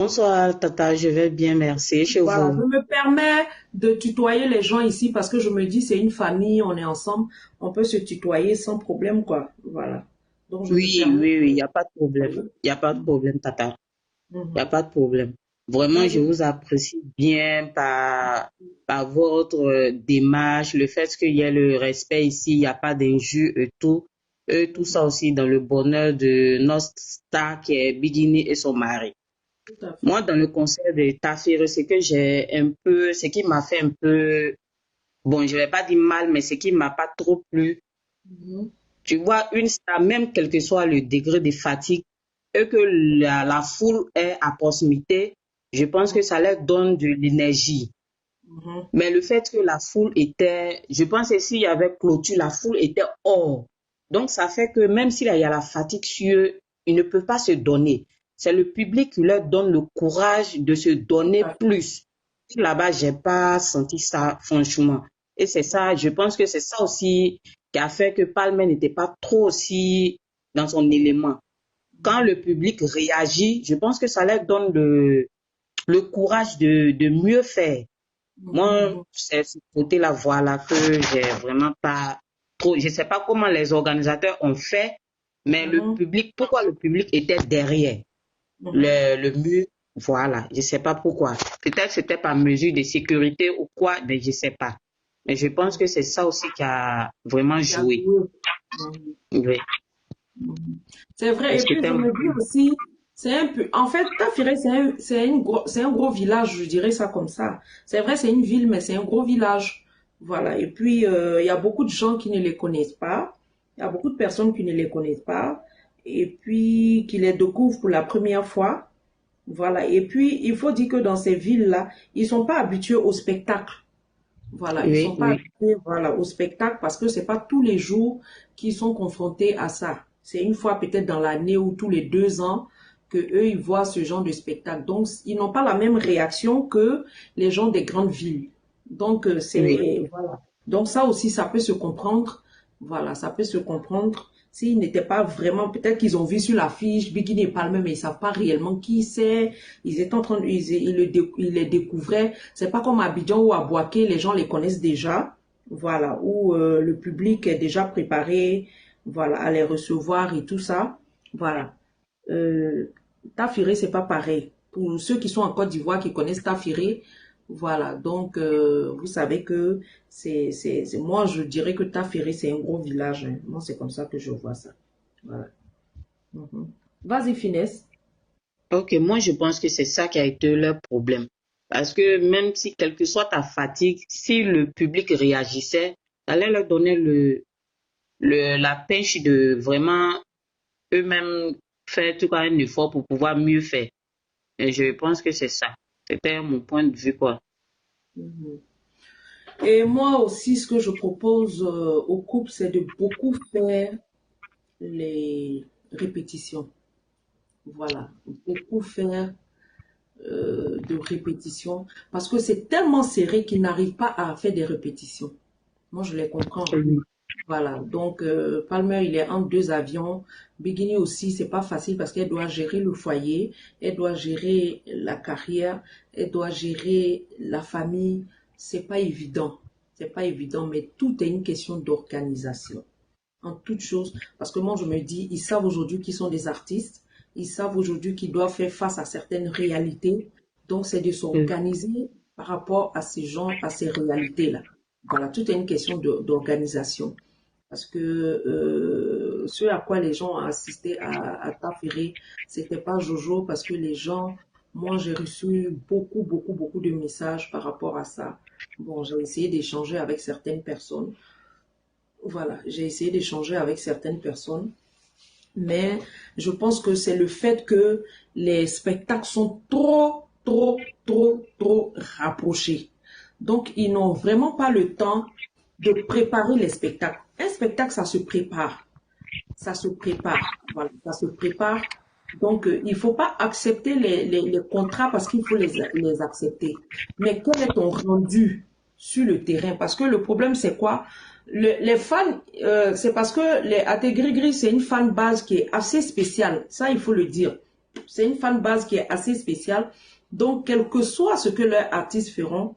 Bonsoir, Tata, je vais bien, merci. Chez Voilà, je vous? me permets de tutoyer les gens ici parce que je me dis c'est une famille, on est ensemble, on peut se tutoyer sans problème, quoi. Voilà. Donc je me Oui, permets oui, oui, il de n'y a pas de problème. tutoyer. Il n'y a pas de problème, Tata. Il n'y a Mhm. pas de problème. Vraiment, je Vas-y. vous apprécie bien par votre démarche, le fait qu'il y ait le respect ici, il n'y a pas d'injure et tout. Tout Mhm. ça aussi dans le bonheur de notre star qui est Bigini et son mari. Tout à fait. Moi, dans le concert de Tafir, ce qui m'a fait un peu, bon, je vais pas dire mal, mais ce qui m'a pas trop plu. Mhm. Tu vois, une star, même quel que soit le degré de fatigue, et que la foule est à proximité, je pense que ça leur donne de l'énergie. Mhm. Mais le fait que la foule était, je pense que s'il y avait clôture, la foule était hors. Donc, ça fait que même s'il y a la fatigue sur eux, ils ne peuvent pas se donner. C'est le public qui leur donne le courage de se Tout donner à fait. plus. Là-bas, j'ai pas senti ça, franchement. Et c'est ça, je pense que c'est ça aussi qui a fait que Palmer n'était pas trop aussi dans son élément. Quand le public réagit, je pense que ça leur donne le courage de mieux faire. Mhm. Moi, Mhm. c'est ce côté-là, voilà, que j'ai vraiment pas trop. Je sais pas comment les organisateurs ont fait, mais le Mhm. public, pourquoi le public était derrière Mhm. le mur, voilà, je sais pas pourquoi. Peut-être c'était par mesure de sécurité ou quoi, mais je sais pas. Mais je pense Mhm. que c'est ça aussi qui a vraiment Il y a joué. joué. Mhm. Oui, Mhm. C'est vrai. Et parce que puis, je me dis aussi, c'est un peu, en fait, Tafiré, c'est un gros village, je dirais ça comme ça. C'est vrai, c'est une ville, mais c'est un gros village. Voilà. Et puis, il y a beaucoup de gens qui ne les connaissent pas. Il y a beaucoup de personnes qui ne les connaissent pas. Et puis, qui les découvrent pour la première fois. Voilà. Et puis, il faut dire que dans ces villes-là, ils sont pas habitués au spectacle. Voilà, ils oui, sont pas oui, habitués, voilà, au spectacle parce que c'est pas tous les jours qu'ils sont confrontés à ça. C'est une fois peut-être dans l'année ou tous les 2 ans que eux ils voient ce genre de spectacle. Donc ils n'ont pas la même réaction que les gens des grandes villes. Donc oui. c'est voilà. Donc ça aussi ça peut se comprendre. Voilà, ça peut se comprendre. S'ils n'étaient pas vraiment, peut-être qu'ils ont vu sur l'affiche Bikini et Palmer, mais ils savent pas réellement qui c'est. Ils étaient en train, ils les découvraient. C'est pas comme à Abidjan ou à Boaké, les gens les connaissent déjà. Voilà, où le public est déjà préparé, voilà, à les recevoir et tout ça. Voilà. Euh, Tafiré, c'est pas pareil. Pour ceux qui sont en Côte d'Ivoire, qui connaissent Tafiré, voilà. Donc, vous savez que moi, je dirais que Tafiré, c'est un gros village, hein. Moi, c'est comme ça que je vois ça. Voilà. Mhm. Vas-y, Finesse. Ok, moi je pense que c'est ça qui a été leur problème. Parce que même si, quelle que soit ta fatigue, si le public réagissait, ça allait leur donner la pêche de vraiment eux-mêmes faire tout cas un effort pour pouvoir mieux faire. Et je pense que c'est ça. C'était mon point de vue, quoi. Mhm. Et moi aussi, ce que je propose au couple, c'est de beaucoup faire les répétitions. Voilà, beaucoup faire de répétitions parce que c'est tellement serré qu'ils n'arrivent pas à faire des répétitions. Moi, je les comprends. Oui, Voilà, donc Palmer, il est entre deux avions. Bikini aussi, c'est pas facile parce qu'elle doit gérer le foyer, elle doit gérer la carrière, elle doit gérer la famille. C'est pas évident. C'est pas évident, mais tout est une question d'organisation en toute chose. Parce que moi, je me dis, ils savent aujourd'hui qu'ils sont des artistes. Ils savent aujourd'hui qu'ils doivent faire face à certaines réalités. Donc, c'est de oui, s'organiser par rapport à ces gens, à ces réalités-là. Voilà, tout est une question d'organisation. Parce que ce à quoi les gens ont assisté à Taféré, c'était pas Jojo, parce que les gens, moi j'ai reçu beaucoup, beaucoup, beaucoup de messages par rapport à ça. Bon, j'ai essayé d'échanger avec certaines personnes. Voilà, j'ai essayé d'échanger avec certaines personnes, mais je pense que c'est le fait que les spectacles sont trop, trop, trop, trop rapprochés. Donc, ils n'ont vraiment pas le temps de préparer les spectacles. Un spectacle, ça se prépare. Ça se prépare. Voilà, ça se prépare. Donc, il ne faut pas accepter les contrats parce qu'il faut les accepter. Mais quel est ton rendu sur le terrain? Parce que le problème, c'est quoi? Les fans, c'est parce que les AT Gris, c'est une fan base qui est assez spéciale. Ça, il faut le dire. c'est une fan base qui est assez spéciale. Donc, quel que soit ce que leurs artistes feront,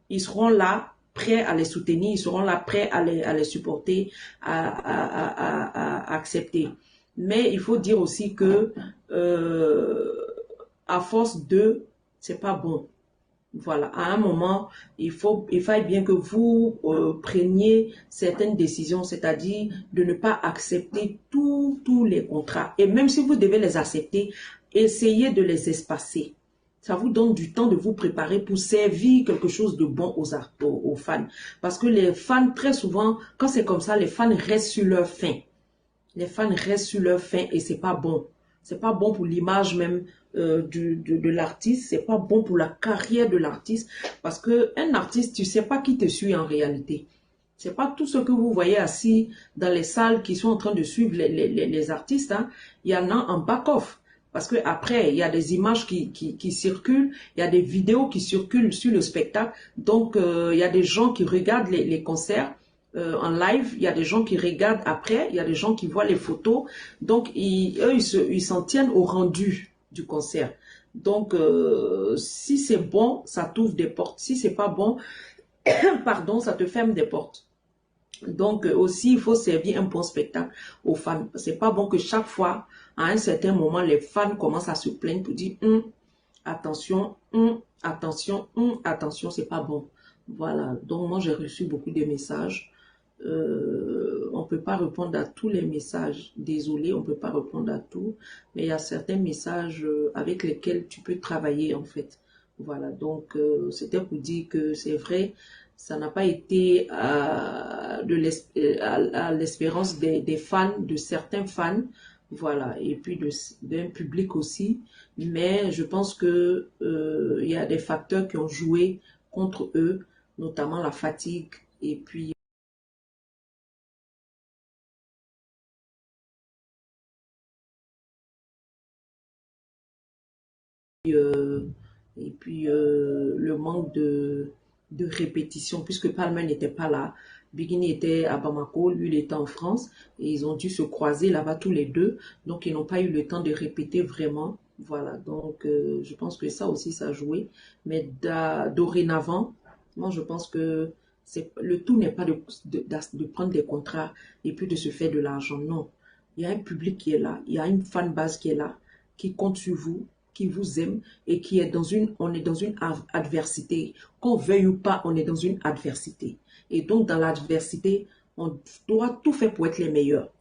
ils seront là, prêts à les soutenir, ils seront là, prêts à les supporter, à accepter. Mais il faut dire aussi que à force de, c'est pas bon. Voilà, à un moment, il faille bien que vous preniez certaines décisions, c'est-à-dire de ne pas accepter tous les contrats. Et même si vous devez les accepter, essayez de les espacer. Ça vous donne du temps de vous préparer pour servir quelque chose de bon aux fans. Parce que les fans, très souvent, quand c'est comme ça, les fans restent sur leur faim. Les fans restent sur leur faim et c'est pas bon. C'est pas bon pour l'image même de l'artiste. C'est pas bon pour la carrière de l'artiste. Parce que un artiste, tu sais pas qui te suit en réalité. C'est pas tout ce que vous voyez assis dans les salles qui sont en train de suivre les artistes. Hein. Il y en a en back-off. Parce que après, il y a des images qui circulent, il y a des vidéos qui circulent sur le spectacle. Donc, il y a des gens qui regardent les concerts en live, il y a des gens qui regardent après, il y a des gens qui voient les photos. Donc, ils s'en tiennent au rendu du concert. Donc, si c'est bon, ça t'ouvre des portes. Si c'est pas bon, pardon, ça te ferme des portes. Donc, aussi, il faut servir un bon spectacle aux fans. C'est pas bon que chaque fois, à un certain moment, les fans commencent à se plaindre pour dire attention, attention, attention, c'est pas bon. Voilà. Donc, moi, j'ai reçu beaucoup de messages. On ne peut pas répondre à tous les messages. Désolé, on ne peut pas répondre à tout. Mais il y a certains messages avec lesquels tu peux travailler, en fait. Voilà. Donc, c'était pour dire que c'est vrai, ça n'a pas été à l'espérance des fans, de certains fans, voilà, et puis d'un public aussi. Mais je pense que il y a des facteurs qui ont joué contre eux, notamment la fatigue et puis le manque de répétition, puisque Palmer n'était pas là. Bigini était à Bamako, lui il était en France, et ils ont dû se croiser là-bas tous les deux, donc ils n'ont pas eu le temps de répéter vraiment. Voilà, donc je pense que ça aussi, ça a joué. Mais dorénavant, moi je pense que le tout n'est pas de prendre des contrats et puis de se faire de l'argent. Non, il y a un public qui est là, il y a une fan base qui est là, qui compte sur vous, qui vous aime et qui est on est dans une adversité. Qu'on veuille ou pas, on est dans une adversité. Et donc, dans l'adversité, on doit tout faire pour être les meilleurs.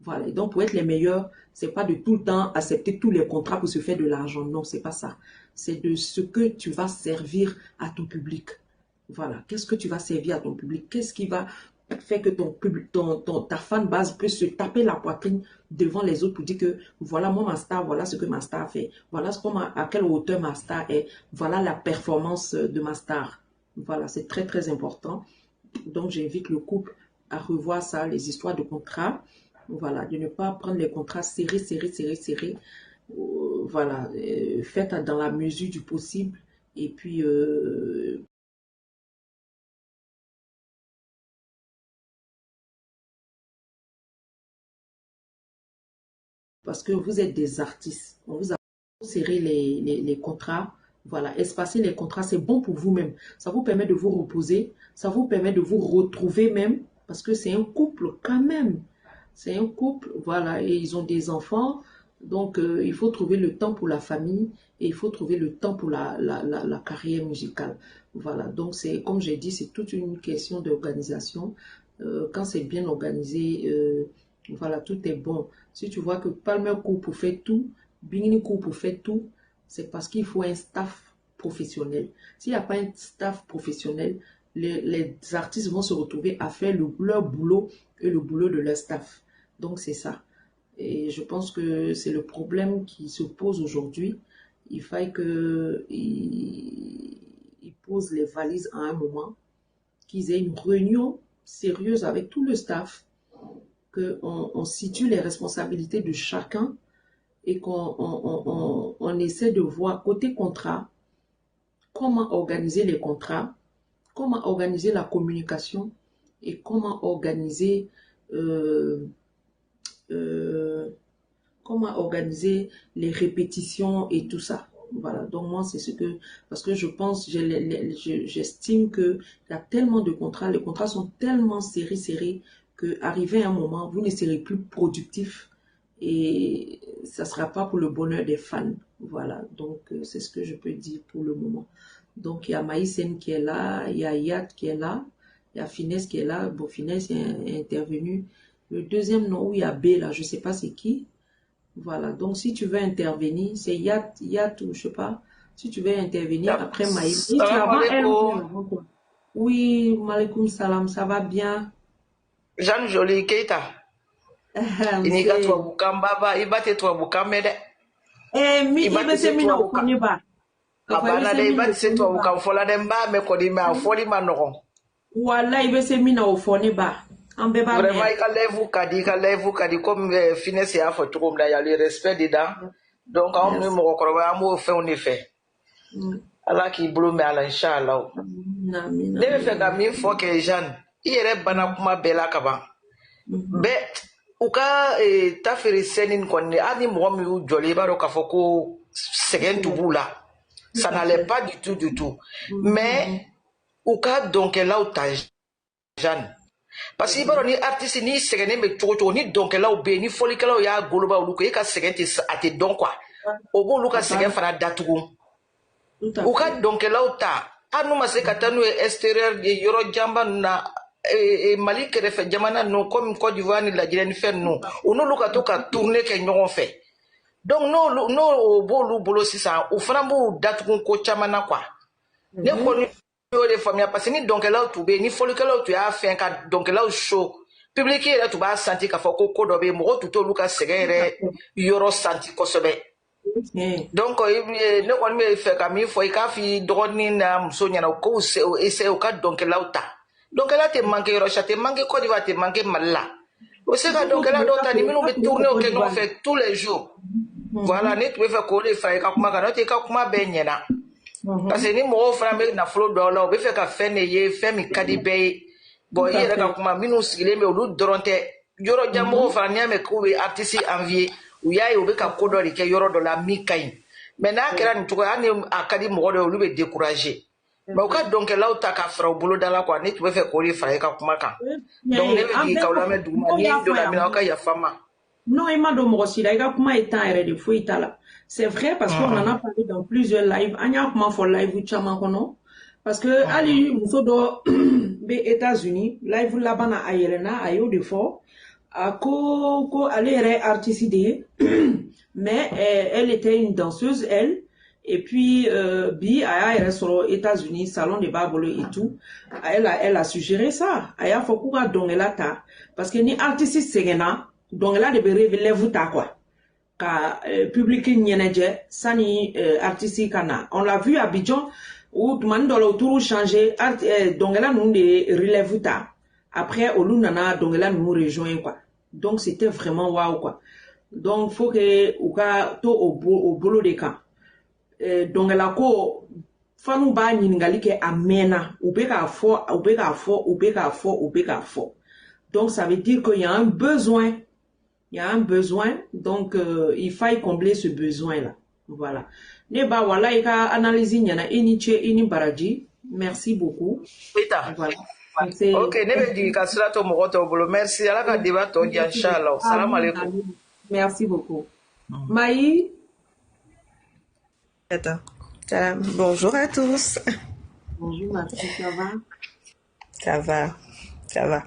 Voilà. Et donc, pour être les meilleurs, c'est pas de tout le temps accepter tous les contrats pour se faire de l'argent. Non, c'est pas ça. C'est de ce que tu vas servir à ton public. Voilà. Qu'est-ce que tu vas servir à ton public? Qu'est-ce qui va faire que ton public, ta fan base peut se taper la poitrine devant les autres pour dire que voilà moi ma star, voilà ce que ma star fait, voilà à quelle hauteur ma star est, voilà la performance de ma star. Voilà, c'est très très important. Donc j'invite le couple à revoir ça, les histoires de contrats. Voilà, de ne pas prendre les contrats serrés, serrés, serrés, serrés. Voilà, faites dans la mesure du possible. Et puis, parce que vous êtes des artistes, on vous a serré les contrats. Voilà, espacer les contrats, c'est bon pour vous-même. Ça vous permet de vous reposer, ça vous permet de vous retrouver même, parce que c'est un couple quand même. C'est un couple, voilà, et ils ont des enfants. Donc, il faut trouver le temps pour la famille et il faut trouver le temps pour la carrière musicale. Voilà, donc c'est, comme j'ai dit, c'est toute une question d'organisation. Quand c'est bien organisé, voilà, tout est bon. Si tu vois que Palmer Coupe fait tout, Bingini Coupe fait tout, c'est parce qu'il faut un staff professionnel. S'il n'y a pas un staff professionnel, les artistes vont se retrouver à faire leur boulot et le boulot de leur staff. Donc, c'est ça. Et je pense que c'est le problème qui se pose aujourd'hui. Il faille qu'ils posent les valises à un moment, qu'ils aient une réunion sérieuse avec tout le staff, qu'on situe les responsabilités de chacun et qu'on essaie de voir côté contrat, comment organiser les contrats, comment organiser la communication et comment organiser comment organiser les répétitions et tout ça. Voilà, donc moi, c'est ce que, parce que je pense, j'estime que il y a tellement de contrats, les contrats sont tellement serrés, que arrivé à un moment, vous ne serez plus productif et ça sera pas pour le bonheur des fans. Voilà, donc c'est ce que je peux dire pour le moment. Donc il y a Maïsen qui est là, il y a Yat qui est là, il y a Finesse qui est là. Bon, Finesse est intervenu. Le deuxième nom où il y a B là, je sais pas c'est qui. Voilà, donc si tu veux intervenir, c'est Yat ou je sais pas. Si tu veux intervenir après Maïs. Salam alaikum. Oui, malikum salam, ça va bien. Jeanne Jolie Keita. Iniga tu bukamba ibate tu bukamede. Mi ibate mi na okoni ba. Abana de ibate se tu bukamfola demba me kodi me afoli manoro. Wala ibate mi na ofoni ba. Vraiment, il ka levu comme Finesse a fait tout il y a le respect dedans. Donc, on me reconnaît, on me fait un effet. Allah qui bloue, mais Allah, Inch'Allah. Ne me fait qu'à mille fois que Jeanne, il y a bana kuma bela kaba. Bet, ou ka ta fait senin konne, ani mo mi u joli ba ro ka foko second to bula. Ça n'allait pas du tout. Mais, ou ka donc là où ta Jeanne. Parce que baro ni artiste ni segene me chocho ni donkela ou be ni folikela ou ya goloba ou luko ka segente ate don quoi o bo luka segen fana datugu ou ka donkela ou ta anu mase katanu extérieur de yoro jamba na Mali kerefe jamana no comme Côte d'Ivoire ni la Guinée fait no ou no luka to ka tourner ke nyon fait donc no bo lu bolo sisa ou fana bo datugu ko chamana quoi ne ko les familles parce que ni donc là où tu es ni folie que là où tu as fait un donc là où chaud public là tu vas sentir qu'à faut que dobe mo tout au lucas segere yoro senti kosobe donc ne on me fait comme il faut ka fi droni na msonya na ko essayer au cas donc là où ta donc là te manquer yoro te manquer Côte d'Ivoire te manquer Mali au c'est que donc là d'autres ni nous me tourner au que nous fait tous les jours voilà ne tu veux faire ko les faire ka kuma ka te ka kuma benyena parce que ni mo fera me na flow do la o be fe ka fe ne ye fe mi kadi be bon yere ka kuma minu sigile me olu doronte yoro jamo fera ni me ko be artiste envier ou yayi o be ka kodo ri ke yoro do la mi kai mais na kera ni tuko ani akadi mo do olu be décourager mais o ka donc là o ta ka fera o bolo dala quoi ni tu be fe ko ri fera ka kuma kan donc ne be di ka o la me du ma ni do la mi na ka ya fama non il m'a do mo si la ka kuma étant ere de fo itala. C'est vrai parce qu'on en a parlé dans plusieurs lives. Anya comment for live ou chama kono parce que ali muso do be États-Unis live là-bas na ayelena ayo de fort ko ali est artiste de mais elle était une danseuse elle et puis bi aya sur aux États-Unis salon de barbolo et tout elle a suggéré ça aya faut quoi donc là ta parce que ni artiste segena donc là de révéler vous ta quoi ka public nyeneje sani artiste kana on l'a vu à Abidjan où man dans autour changer donc là nous de relève ta après au nana donc là nous rejoint quoi donc c'était vraiment waouh quoi donc faut que ou ka to au bolo de camp donc là ko fanu ba nyingali ke amena ou be ka fo donc ça veut dire qu'il y a un besoin. Il y a un besoin, donc il faille combler ce besoin-là. Voilà. Neba wala ika analyse nyana ini baraji. Merci beaucoup. Voilà. Ok, nebe di kasra to mogoto bolo. Merci. Ala ka débat to di inshallah. Salam alaikum. Merci beaucoup. Maï. Attends. Bonjour à tous. Bonjour ma fille, ça va? Ça va.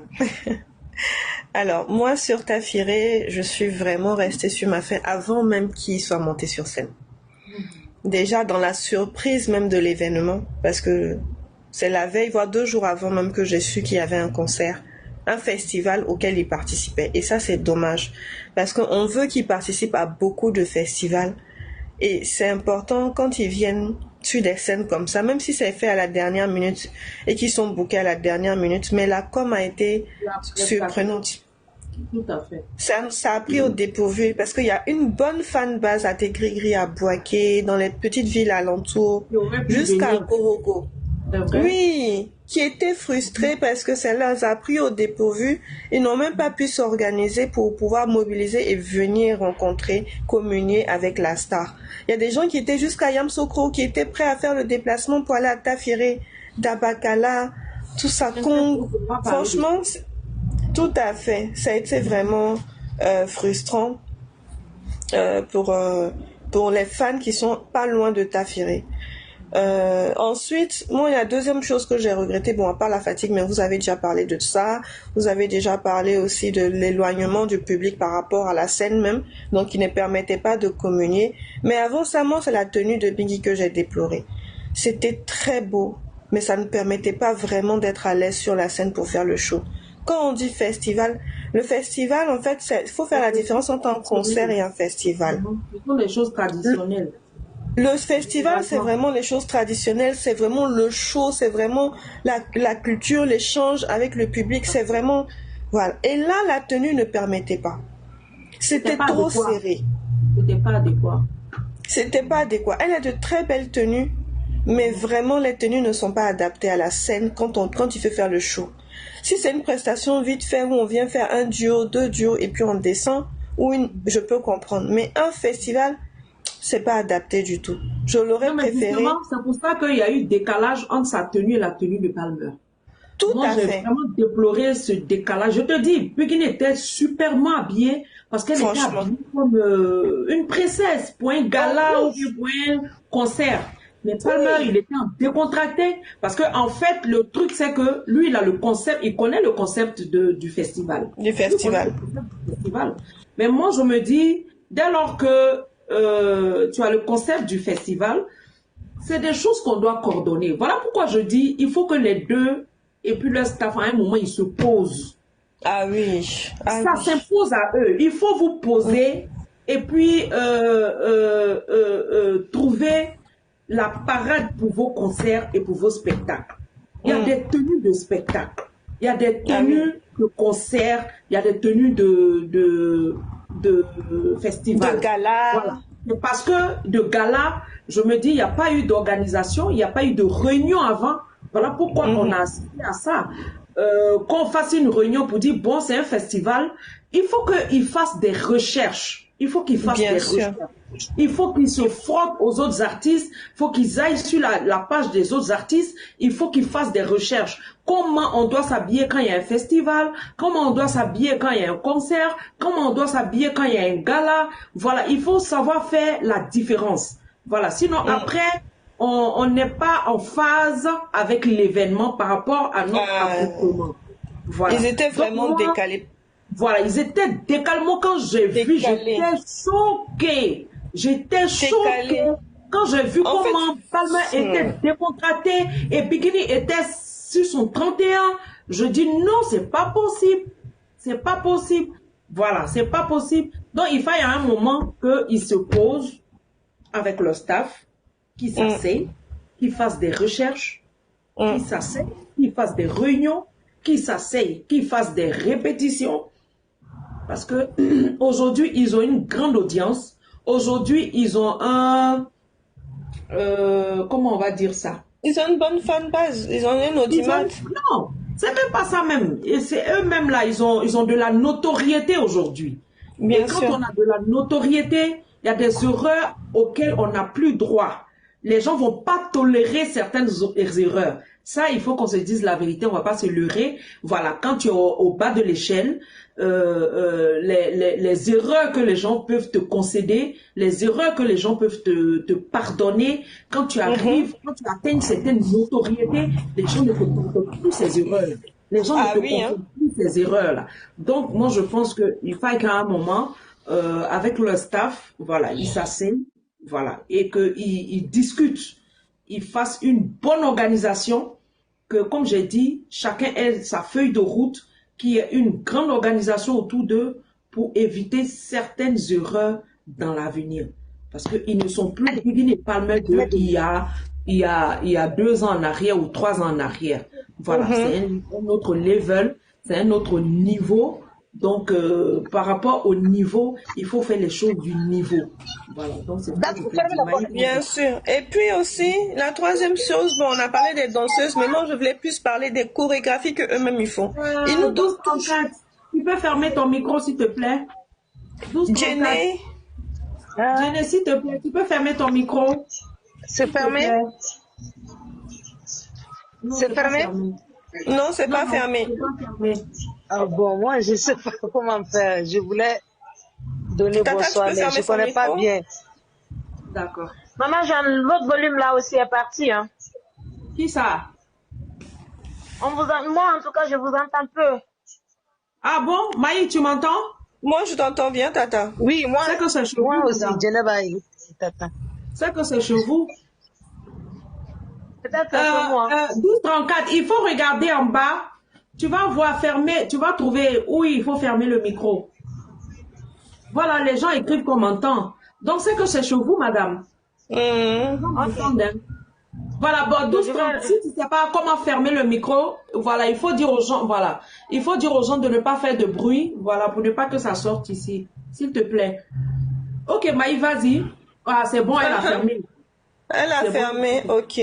Alors, moi, sur Tafiré, je suis vraiment restée sur ma faim avant même qu'il soit monté sur scène. Déjà, dans la surprise même de l'événement, parce que c'est la veille, voire 2 jours avant même que j'ai su qu'il y avait un concert, un festival auquel il participait. Et ça, c'est dommage, parce qu'on veut qu'il participe à beaucoup de festivals. Et c'est important quand ils viennent sur des scènes comme ça, même si c'est fait à la dernière minute et qu'ils sont bookés à la dernière minute, mais la com a été surprenante. Tout à fait. Ça a pris au dépourvu parce qu'il y a une bonne fan base à Tégrigri, à Bouaké, dans les petites villes alentours, jusqu'à Gorogo. Oui, qui étaient frustrés parce que ça les a pris au dépourvu. Ils n'ont même pas pu s'organiser pour pouvoir mobiliser et venir rencontrer, communier avec la star. Il y a des gens qui étaient jusqu'à Yamoussoukro, qui étaient prêts à faire le déplacement pour aller à Tafiré, Dabakala, tout ça. Franchement, tout à fait. Ça a été vraiment frustrant pour les fans qui sont pas loin de Tafiré. Ensuite, moi, la deuxième chose que j'ai regretté, bon, à part la fatigue, mais vous avez déjà parlé de ça, vous avez déjà parlé aussi de l'éloignement du public par rapport à la scène même, donc qui ne permettait pas de communier. Mais avant ça, moi, c'est la tenue de Biggie que j'ai déplorée. C'était très beau, mais ça ne permettait pas vraiment d'être à l'aise sur la scène pour faire le show. Quand on dit festival, le festival, en fait, il faut faire la différence entre un concert et un festival. Ce sont des choses traditionnelles. Le festival, c'est vraiment les choses traditionnelles, c'est vraiment le show, c'est vraiment la culture, l'échange avec le public, c'est vraiment... Voilà. Et là, la tenue ne permettait pas. C'était trop serré. C'était pas adéquat. C'était pas adéquat. Elle a de très belles tenues, mais vraiment, les tenues ne sont pas adaptées à la scène quand il fait faire le show. Si c'est une prestation vite fait où on vient faire un duo, 2 duos et puis on descend, je peux comprendre. Mais un festival... c'est pas adapté du tout. Je l'aurais préféré. C'est pour ça qu'il y a eu décalage entre sa tenue et la tenue de Palmer. Moi, j'ai vraiment déploré ce décalage. Je te dis, Bikini était superment habillée parce qu'elle était habillée comme une princesse pour un gala ou pour un concert. Mais Palmer, il était décontracté parce que en fait, le truc c'est que lui, il a le concept, il connaît le concept du festival. Du festival. Mais moi, je me dis, dès lors que tu as le concept du festival, c'est des choses qu'on doit coordonner. Voilà pourquoi je dis, il faut que les deux et puis le staff, à un moment, ils se posent. Ah oui. Ça s'impose à eux. Il faut vous poser et puis trouver la parade pour vos concerts et pour vos spectacles. Il y a des tenues de spectacle, il y a des tenues de concerts, il y a des tenues de festival. De gala. Voilà. Parce que de gala, je me dis, il n'y a pas eu d'organisation, il n'y a pas eu de réunion avant. Voilà pourquoi on a assisté à ça. Qu'on fasse une réunion pour dire, bon, c'est un festival, il faut qu'ils fassent des recherches. Il faut qu'ils fassent des recherches. Il faut qu'ils se frottent aux autres artistes. Il faut qu'ils aillent sur la page des autres artistes. Il faut qu'ils fassent des recherches. Comment on doit s'habiller quand il y a un festival? Comment on doit s'habiller quand il y a un concert? Comment on doit s'habiller quand il y a un gala? Voilà, il faut savoir faire la différence. Voilà, sinon après, on n'est pas en phase avec l'événement par rapport à notre accoutrement. Voilà. Ils étaient vraiment décalés. Voilà, ils étaient décalés. Moi, quand j'ai vu, j'étais choquée. J'étais choquée quand j'ai vu comment Palmer était décontracté et Bikini était sur son 31. Je dis non, c'est pas possible. C'est pas possible. Voilà, c'est pas possible. Donc, il fallait à un moment qu'ils se posent avec le staff, qui s'asseyent, qui fassent des recherches, qui s'asseyent, qui fassent des réunions, qui s'asseyent, qui fassent des répétitions. Parce que aujourd'hui, ils ont une grande audience. Aujourd'hui, ils ont un... comment on va dire ça? Ils ont une bonne fanbase. Ils ont une audience. Non, c'est même pas ça même. C'est eux-mêmes là, ils ont de la notoriété aujourd'hui. Et quand on a de la notoriété, il y a des erreurs auxquelles on n'a plus droit. Les gens vont pas tolérer certaines erreurs. Ça, il faut qu'on se dise la vérité, on va pas se leurrer. Voilà, quand tu es au bas de l'échelle, les erreurs que les gens peuvent te concéder, les erreurs que les gens peuvent te pardonner, quand tu arrives, quand tu atteins une certaine notoriété, les gens ne te pardonnent plus ces erreurs. Les gens ne te pardonnent plus ces erreurs-là. Donc, moi, je pense qu'il faut qu'à un moment, avec le staff, voilà, ils s'asseyent, voilà, et qu'ils discutent, ils fassent une bonne organisation, que, comme j'ai dit, chacun ait sa feuille de route, qu'il y ait une grande organisation autour d'eux pour éviter certaines erreurs dans l'avenir. Parce qu'ils ne sont plus Bikini Palmer il y a 2 ans en arrière ou 3 ans en arrière. Voilà, c'est un autre level, c'est un autre niveau Donc, par rapport au niveau, il faut faire les choses du niveau. Voilà. Donc, c'est bien sûr. Et puis aussi, la troisième chose, bon, on a parlé des danseuses, mais moi, je voulais plus parler des chorégraphies que eux-mêmes ils font. Ils nous donnent toujours... Tu peux fermer ton micro, s'il te plaît? Jenny, Jenny, s'il te plaît, tu peux fermer ton micro? C'est fermé? C'est fermé? Non, c'est pas fermé. Ah bon, moi, je sais pas comment faire. Je voulais donner Tata, bonsoir, mais je connais pas bien. D'accord. Maman, votre volume là aussi est parti, hein. Qui ça? Moi, en tout cas, je vous entends peu. Ah bon? Maï, tu m'entends? Moi, je t'entends bien, Tata. Oui, moi, c'est que c'est chez moi vous, aussi, Tata. C'est que c'est chez vous. Peut-être que moi. 1234, il faut regarder en bas. Tu vas voir fermer, tu vas trouver où il faut fermer le micro. Voilà, les gens écrivent qu'on m'entend. Donc, c'est que c'est chez vous, madame. Voilà, bon, 1234, si tu ne sais pas comment fermer le micro, voilà, il faut dire aux gens, voilà, il faut dire aux gens de ne pas faire de bruit, voilà, pour ne pas que ça sorte ici, s'il te plaît. Ok, Maï, vas-y. Ah, c'est bon, elle a fermé. Elle a fermé, bon. Ok.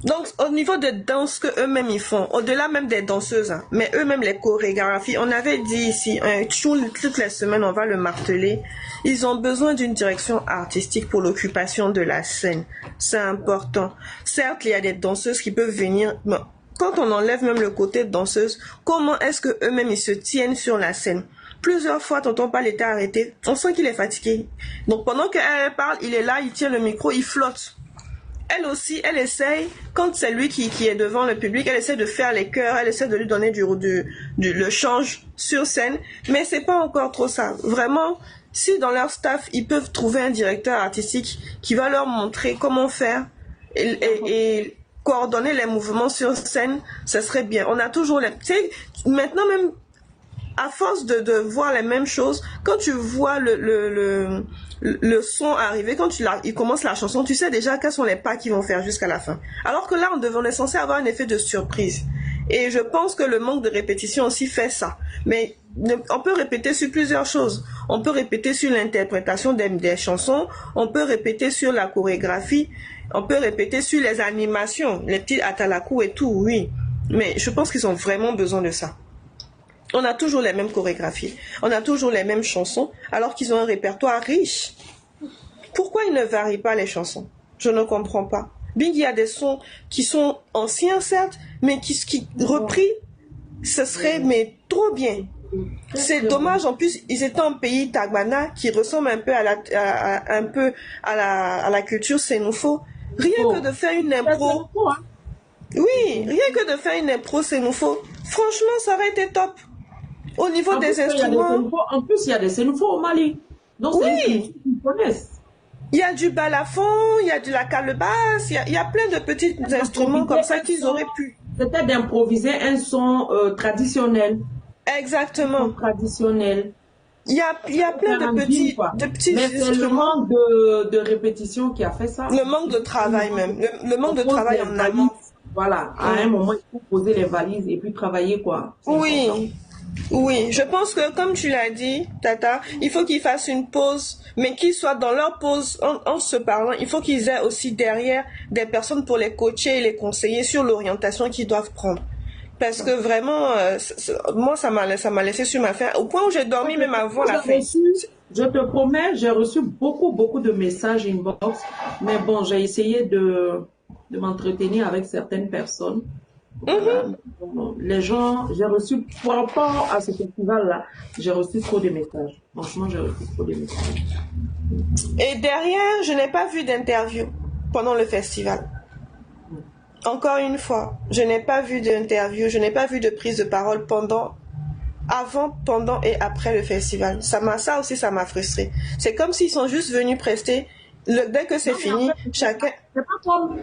Donc, au niveau de danse que eux-mêmes ils font, au-delà même des danseuses, hein, mais eux-mêmes les chorégraphies, on avait dit ici, toutes les semaines, on va le marteler, ils ont besoin d'une direction artistique pour l'occupation de la scène. C'est important. Certes, il y a des danseuses qui peuvent venir, mais quand on enlève même le côté danseuse, comment est-ce que eux-mêmes ils se tiennent sur la scène? Plusieurs fois, tonton Paul était arrêté. On sent qu'il est fatigué. Donc, pendant qu'elle parle, il est là, il tient le micro, il flotte. Elle aussi, elle essaye, quand c'est lui qui est devant le public, elle essaie de faire les chœurs, elle essaie de lui donner le change sur scène, mais c'est pas encore trop ça. Vraiment, si dans leur staff, ils peuvent trouver un directeur artistique qui va leur montrer comment faire et coordonner les mouvements sur scène, ça serait bien. On a toujours les... Tu sais, maintenant même, à force de voir les mêmes choses, quand tu vois le son arriver, quand il commence la chanson, tu sais déjà quels sont les pas qu'ils vont faire jusqu'à la fin. Alors que là, on est censé avoir un effet de surprise. Et je pense que le manque de répétition aussi fait ça. Mais on peut répéter sur plusieurs choses. On peut répéter sur l'interprétation des chansons, on peut répéter sur la chorégraphie, on peut répéter sur les animations, les petits atalakou et tout, oui. Mais je pense qu'ils ont vraiment besoin de ça. On a toujours les mêmes chorégraphies, on a toujours les mêmes chansons, alors qu'ils ont un répertoire riche. Pourquoi ils ne varient pas les chansons? Je ne comprends pas. Bien qu'il y a des sons qui sont anciens, certes, mais qui repris, ce serait mais trop bien. C'est dommage, en plus, ils étaient en pays Tagbana, qui ressemble un peu à la culture sénoufo. Rien que de faire une impro... Oui, rien que de faire une impro sénoufo, franchement, ça aurait été top. Au niveau des instruments... En plus, il y a des sénoufos au Mali. Donc, oui. Ils connaissent. Il y a du balafon, il y a de la calebasse, il y a plein de petits instruments comme ça qu'ils auraient pu. C'était d'improviser un son traditionnel. Exactement. Traditionnel. Il y a plein de petits mais c'est le manque de répétition qui a fait ça. Le manque de travail même. Le manque de travail en amont. Voilà. À un moment, il faut poser les valises et puis travailler, quoi. Oui. Important. Oui, je pense que comme tu l'as dit, Tata, il faut qu'ils fassent une pause, mais qu'ils soient dans leur pause en se parlant. Il faut qu'ils aient aussi derrière des personnes pour les coacher et les conseiller sur l'orientation qu'ils doivent prendre. Parce que vraiment, moi, ça m'a laissé sur ma faim, au point où j'ai dormi même avant la fin. Je te promets, j'ai reçu beaucoup de messages inbox, mais bon, j'ai essayé de m'entretenir avec certaines personnes. Voilà. Les gens, j'ai reçu, par rapport à ce festival-là, j'ai reçu trop de messages. Franchement, j'ai reçu trop de messages. Et derrière, je n'ai pas vu d'interview pendant le festival. Encore une fois, je n'ai pas vu d'interview, je n'ai pas vu de prise de parole avant, pendant et après le festival. Ça aussi, ça m'a frustré. C'est comme s'ils sont juste venus prester. Dès que c'est fini, chacun...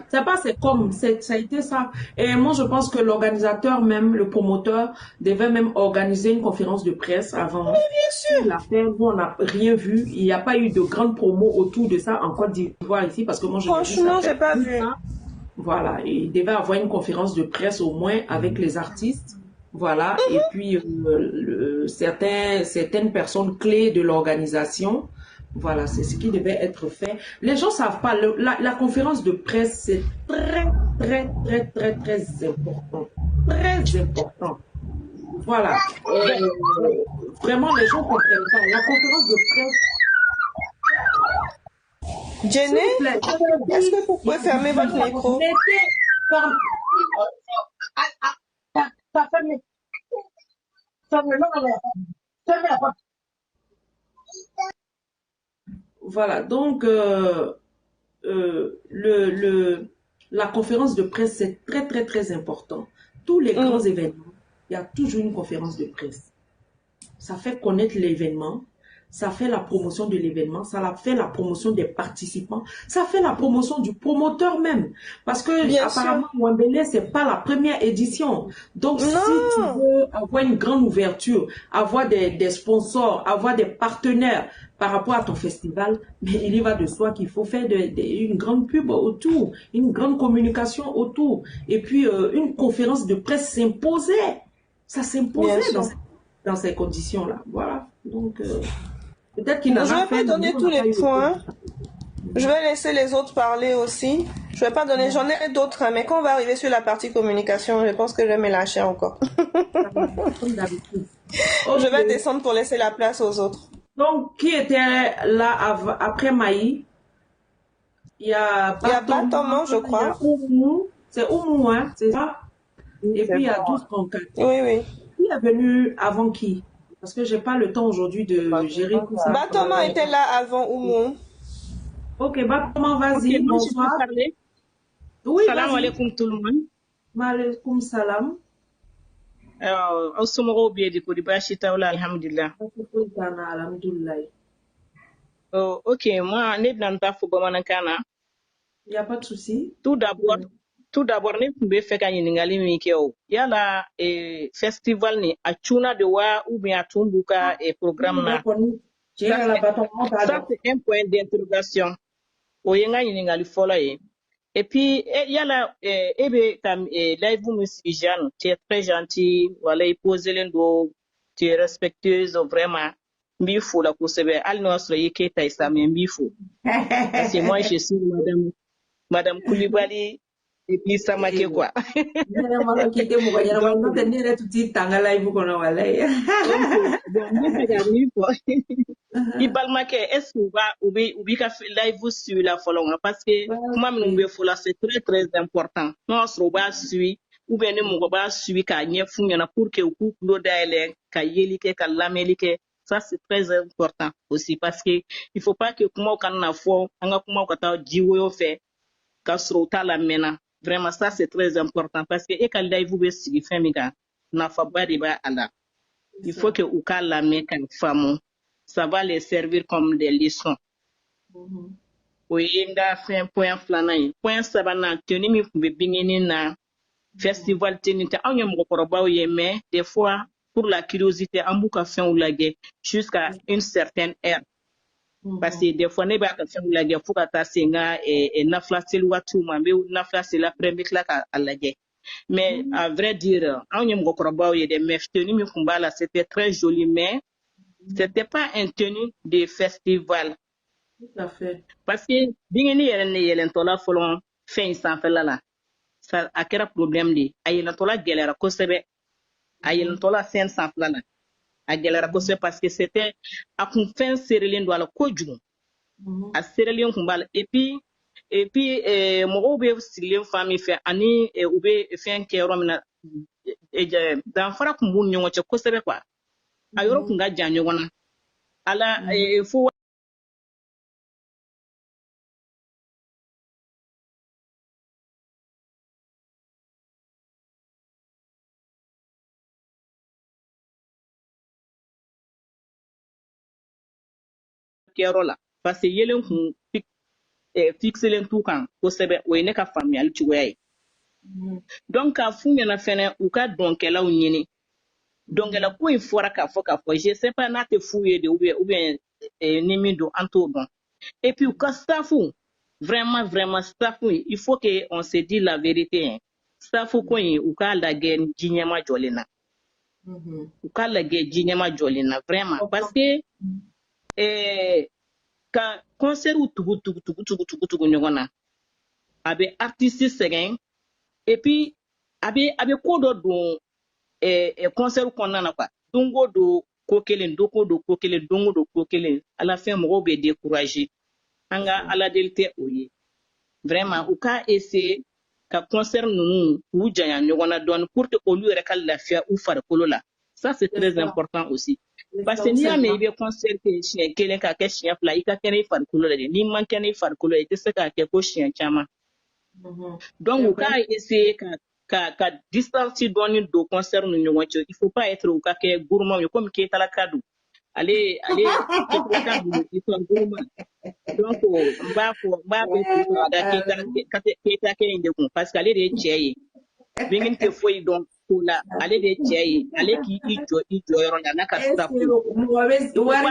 C'est comme, ça a été ça. Et moi, je pense que l'organisateur même, le promoteur, devait même organiser une conférence de presse avant. Oui, bien sûr. L'affaire, nous, on n'a rien vu. Il n'y a pas eu de grande promo autour de ça en Côte d'Ivoire ici, parce que moi, franchement, j'ai pas vu. Voilà. Et il devait avoir une conférence de presse au moins avec les artistes. Voilà, et puis certaines personnes clés de l'organisation. Voilà, c'est ce qui devait être fait. Les gens savent pas, la conférence de presse, c'est très, très, très, très, très important. Très important. Voilà. Vraiment, les gens comprennent pas. La conférence de presse, Jenny, s'il vous plaît, est-ce que vous pouvez fermer votre micro? Voilà, donc la conférence de presse, c'est très, très, très important. Tous les grands événements, il y a toujours une conférence de presse. Ça fait connaître l'événement, ça fait la promotion de l'événement, ça fait la promotion des participants, ça fait la promotion du promoteur même. Parce que Bien apparemment, sûr. Wembélé, c'est pas la première édition. Donc, si tu veux avoir une grande ouverture, avoir des sponsors, avoir des partenaires par rapport à ton festival, mais il y va de soi qu'il faut faire une grande pub autour, une grande communication autour. Et puis, une conférence de presse s'imposait. Ça s'imposait dans ces conditions-là. Voilà. Donc, peut-être qu'il Je en ne a vais fait. pas donner tous les points. Je vais laisser les autres parler aussi. Je vais pas donner, j'en ai d'autres, hein, mais quand on va arriver sur la partie communication, je pense que je vais me lâcher encore. Comme d'habitude. Je vais descendre pour laisser la place aux autres. Donc, qui était là après Maï? Il y a Batoman, je crois. C'est Oumou, hein, c'est ça? Et puis, il y a 12 conquêtes. Oui, oui. Qui est venu avant qui? Parce que j'ai pas le temps aujourd'hui de gérer tout ça. Batoman était là avant Oumou. Ok, Batoman, vas-y, Ok, moi, je bonsoir. peux parler. Oui, Salam vas-y. alaikum tout le monde. Maaleykoum salam. Aw somɔgɔw bɛ di ko di baasi t'aw la alhamdulillah. Alhamdulillah. Ok, moi ne bɛna n ta fɔ bamanankan na. Il n'y a pas de souci. Tout d'abord ne tun bɛ fɛ ka ɲininkali min kɛ o yala festival ni a cunna de wa ou bien a tun b'u ka programme na. Ça c'est un point d'interrogation. O ye n ka ɲininkali fɔlɔ ye. Et puis, yala, ebe tam live musician, tu es très gentil, voilà, il pose l'endo, tu es respectueuse, vraiment, mbifo la kosebe, al no asra yeke taisa mais mbifo. Parce que moi, je suis madame Koulibaly, et puis ça m'a dit quoi. Ibalmake, est-ce que vous ka live sur la follow parce que kuma minnu bɛ fɔ la c'est très très important n'o y'a sɔrɔ u b'a suivi ou bien ni mɔgɔ b'a suivi k'a ɲɛf'u ɲɛna pour que u k'u tulo dayɛlɛ ka yeli kɛ ka lamɛnli kɛ ça c'est très important aussi parce que il faut pas que kumaw kana na fɔ an ka kumaw ka taa jiwoyo fɛ ka sɔrɔ u t'a lamɛnna vraiment ça c'est très important parce que e ka live bɛ sigi fɛn min kan nafaba de b'a la il faut que u k'a lamɛn ka faamu ça va les servir comme des leçons. Oui, nga fait un point flanay. Point sabana tenu mi fumbe bingeni na festival tenite. On y a mokoroba mais des fois pour la curiosité en bouca fin ou lague jusqu'à une certaine heure. Parce que des fois ne ba ka fin ou lague faut ka ta senga et nafla watu mambe ou nafla c'est la première là à lague. Mais à vrai dire, on y a mokoroba des mais tenu mi fumba là c'était très joli mais c'était pas un tenue de festival. Tout à fait. Parce que bingeni yɛrɛ ne yɛlɛntɔla fɔlɔ fɛn sanfɛla la ça a kɛra problème de a yɛlɛntɔla gɛlɛyara kosɛbɛ a yɛlɛntɔla fɛn sanfɛla la a gɛlɛyara kosɛbɛ parce que c'était a kun fɛn serelen don a la kojugu a serelen kun b'a la et puis mɔgɔw bɛ sigilen fan min fɛ ani u bɛ fɛn kɛ yɔrɔ min na danfara kun b'u ni ɲɔgɔn cɛ kosɛbɛ quoi a yɔrɔ kun ka jan ɲɔgɔn na ala fo kɛyɔrɔ la parce que yelen kun fixelen t'u kan kosɛbɛ o ye ne ka faamuyali cogoya ye donc k'a f'u ɲɛna fɛnɛ u ka dɔnkɛlaw ɲini dɔnkɛla ko in fɔra k'a fɔ je sais pas n'a tɛ f'u ye de ou bien ni min don an t'o dɔn et puis u ka staffu vraiment staffu il faut que on se dit la vérité hein staffu ko in u k'a lajɛ ji ɲɛma jɔlen na u ka lajɛ diɲɛma jɔlen na vraiment parce que ka concert tugu ɲɔgɔn na a bɛ artiste sɛgɛn et puis a bɛ ko dɔ don concert kɔnɔna na quoi don o don ko kelen don o don ko kelen don o don ko kelen à la fin mɔgɔw bɛ décourager an ka ala deli tɛ o ye vraiment u ka essayer ka concert ninnu k'u janya ɲɔgɔn na dɔɔni pour que olu yɛrɛ ka lafiya u farikolo la ça c'est très important aussi parce que n'i y'a mɛn i bɛ concert kɛ siɲɛ kelen k'a kɛ siɲɛ fila i ka kɛnɛ i farikolo la de n'i man kɛnɛ i farikolo la i tɛ se k'a kɛ ko siɲɛ caman donc u ka essayer ka distance dɔɔni don concert ni ɲɔgɔn cɛ il faut pas être u ka kɛ gourmand ye comme Keita ka don ale Keita ka don i ka gourmand donc n b'a fɔ Keita kɛ in de kun parce que ale de ye cɛ ye Bingin tɛ foyi dɔn ko la ale de ye cɛ ye ale k'i jɔ i jɔyɔrɔ la n'a ka staff wari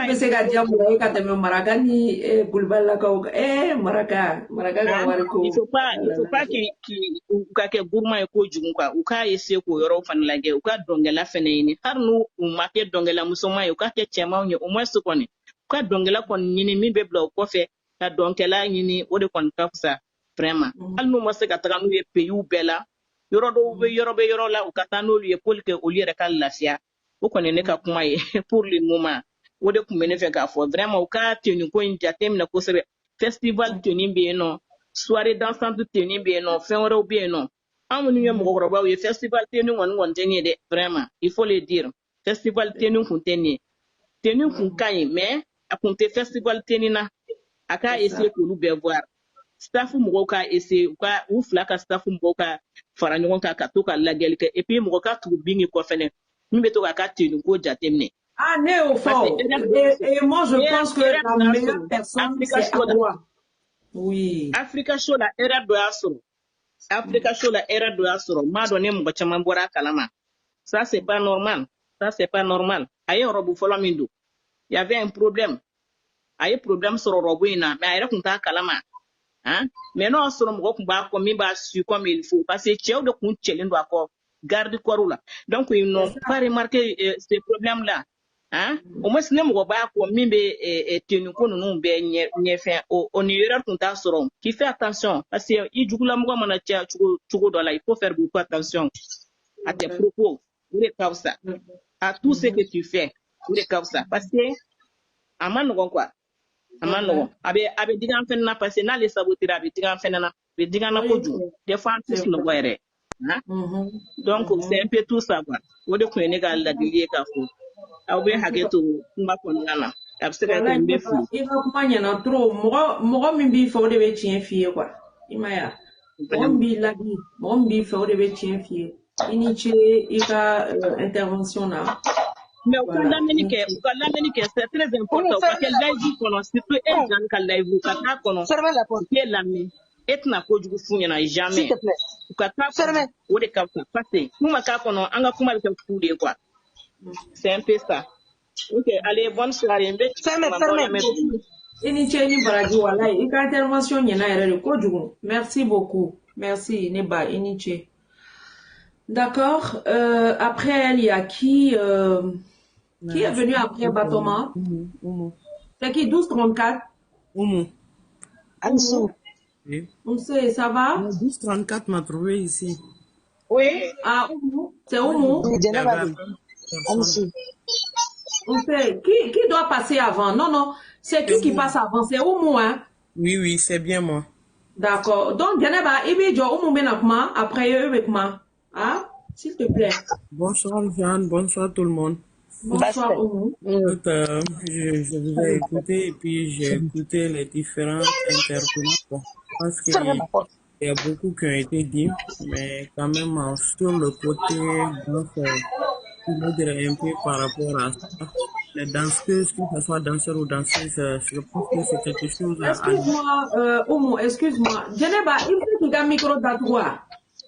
bɛ se ka diya mɔgɔ ye ka tɛmɛ Maraka ni Kulubalilakaw kan Maraka ka wari ko il faut pas u ka kɛ gourmand ye kojugu quoi u k'a essayer k'o yɔrɔw fana lajɛ u ka dɔnkɛla fana ɲini hali n'u ma kɛ dɔnkɛla musoman ye u ka kɛ cɛmanw ye au moins kɔni u ka dɔnkɛla kɔni ɲini min bɛ bila o kɔfɛ ka dɔnkɛla ɲini o de kɔni ka fisa vraiment hali n'u ma se ka taga n'u ye pays bɛɛ la yɔrɔ dɔw bɛ yɔrɔ la u ka taa n'olu ye pour que olu yɛrɛ ka lafiya o kɔni ne ka kuma ye pour le moment o de tun bɛ ne fɛ k'a fɔ vraiment u ka tenue ko in jateminɛ kosɛbɛ festival tenue bɛ yen nɔ soirée dansante tenue bɛ yen nɔ fɛn wɛrɛw bɛ yen nɔ an minnu ye mɔgɔkɔrɔbaw ye festival tenue kɔni tɛ nin ye dɛ vraiment il faut le dire festival tenue kun tɛ nin ye tenue kun ka ɲi mais a kun tɛ festival tenue na a ka essayer k'olu bɛɛ voir staff mɔgɔw ka essayer u fila ka staff mɔgɔw ka fara ɲɔgɔn kan ka to ka lajɛli kɛ et puis mɔgɔ ka tugu bingi kɔ fɛnɛ min bɛ to k'a ka tenue ko jateminɛ ne y'o fɔ et moi je pense que la meilleure personne c'est Awa oui Africa Show la erreur dɔ y'a sɔrɔ m'a dɔn ne mɔgɔ caman bɔra a kalama ça c'est pas normal a ye robe fɔlɔ min don il y avait un problème a ye problème sɔrɔ robe in na mais a yɛrɛ tun t'a kalama mais n'o y'a sɔrɔ mɔgɔ tun b'a kɔ min b'a su comme il faut parce que cɛw de tun cɛlen don a kɔ garde corps la donc ils n'ont pas remarqué ce problème là au moins ne mɔgɔ b'a kɔ min bɛ tenue ko ninnu bɛɛ ɲɛfɛ o ni erreur tun t'a sɔrɔ qui fait attention parce que i jugulamɔgɔ mana caya cogo dɔ la il faut faire beaucoup attention à tes propos o de ka fisa à tout ce que tu fais o de ka fisa parce que a ma nɔgɔn quoi a ma nɔgɔn a bɛ digi an fɛnɛ na parce que n'ale sabotera a bɛ digi an fɛnɛ na a bɛ digi an na kojugu des fois an tɛ sunɔgɔ yɛrɛ donc c'est un peu tout ça quoi o de tun ye ne ka ladili ye k'a fɔ aw bɛ hakɛ to kuma kɔnɔna na a bɛ se ka kɛ n bɛ fili i ka kuma ɲɛna trop mɔgɔ min b'i fɛ o de bɛ tiɲɛ f'i ye quoi i ma ye mɔgɔ min b'i ladi mɔgɔ min b'i fɛ o de bɛ tiɲɛ f'i ye i ni ce i ka intervention na. Mais u ka lamɛnni kɛ c'est très important u ka kɛ live kɔnɔ surtout e jan ka live u ka k'a kɔnɔ u k'e lamɛn e tɛna kojugu f'u ɲɛna jamais u ka k'a kɔnɔ o de ka fisa parce que n'u ma k'a kɔnɔ an ka kuma bɛ kɛ fu de ye quoi c'est un peu ça. Ok, allez, bonne soirée. I ni ce ni baraji walayi i ka intervention ɲɛna yɛrɛ de kojugu merci beaucoup merci ne ba i ni ce. D'accord. Après elle, il y a qui est venu après Batoma? C'est qui 1234? Oumou. Ansou. Oui. Oumou, ça va? 1234 m'a trouvé ici. Oui. Ah, Oumou. C'est Oumou? Ansou. Qui doit passer avant? Non. C'est qui passe avant? C'est Oumou, hein? Oui, c'est bien moi. D'accord. Donc, Djeneba, Ibi, Oumou Benakma, après eux, avec moi. Ah, s'il te plaît. Bonsoir Jeanne, bonsoir tout le monde. Bonsoir Oumou. Je vous ai écouté et puis j'ai écouté les différents intervenants. Parce qu'il y a beaucoup qui ont été dit, mais quand même sur le côté, donc, je veux dire un peu par rapport à ça. Les danseuses, que ce soit danseurs ou danseuses, je pense que c'est quelque chose à... Excuse-moi, Oumou, excuse-moi. Djeneba, il faut que tu aies un micro d'adroit.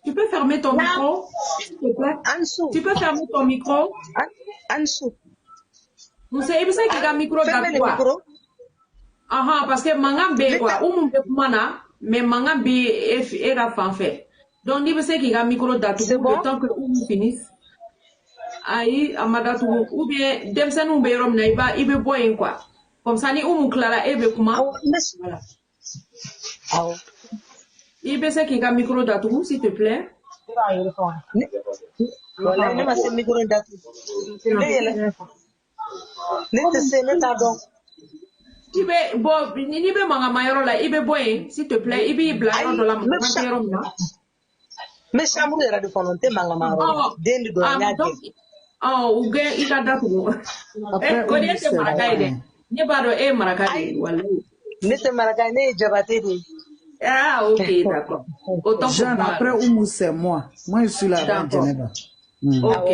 Tu peux fermer ton micro, s'il te plaît? Ansou. Tu peux fermer ton micro? Ansou. Vous savez qu'il y a un micro d'adroit. Ah, parce que Mangam B, quoi. Ou mon mais Mangam B est la fin fait. Donc, il veut qu'il y a un micro d'adroit le temps que Oumou finisse. Aïe, Amadatou, ou bien, Demsanou Bérom Naïba, il veut boire quoi. Comme ça, ni ou Clara, il veut comment? Voilà. Il veut ça qui a micro d'atou, s'il te plaît. Voilà, il m'a micro d'atou. Il veut boire, il veut manger là, il veut boire, s'il te plaît, il veut blaguer dans la maison. Mais chambre est de volonté, maman. Dès ou bien il a d'atou. Connais ce maragaï. N'est pas de maragaï. N'est maragaï, jabaté. Ah, ok, d'accord. Jeanne, après Oumou, c'est moi. Moi, je suis là à Genève. Ok.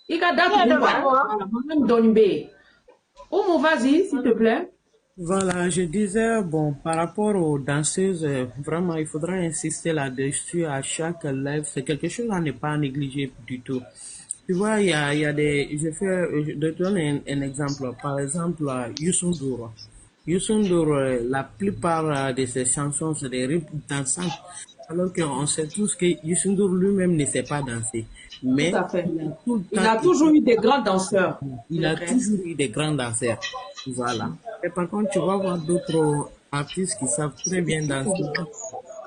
Il a d'atou. Oumou, vas-y, s'il te plaît. Voilà, je disais, bon, par rapport aux danseuses, vraiment, il faudra insister là-dessus à chaque live. C'est quelque chose à ne pas négliger du tout. Tu vois, il y a des, je donne un exemple. Par exemple, Youssou N'Dour. Youssou N'Dour, la plupart de ses chansons, c'est des rythmes dansants. Alors qu'on sait tous que Youssou N'Dour lui-même ne sait pas danser. Mais tout à fait. Il a toujours eu des grands danseurs. Il a toujours eu des grands danseurs. Voilà. Et par contre, tu vas voir d'autres artistes qui savent très bien danser.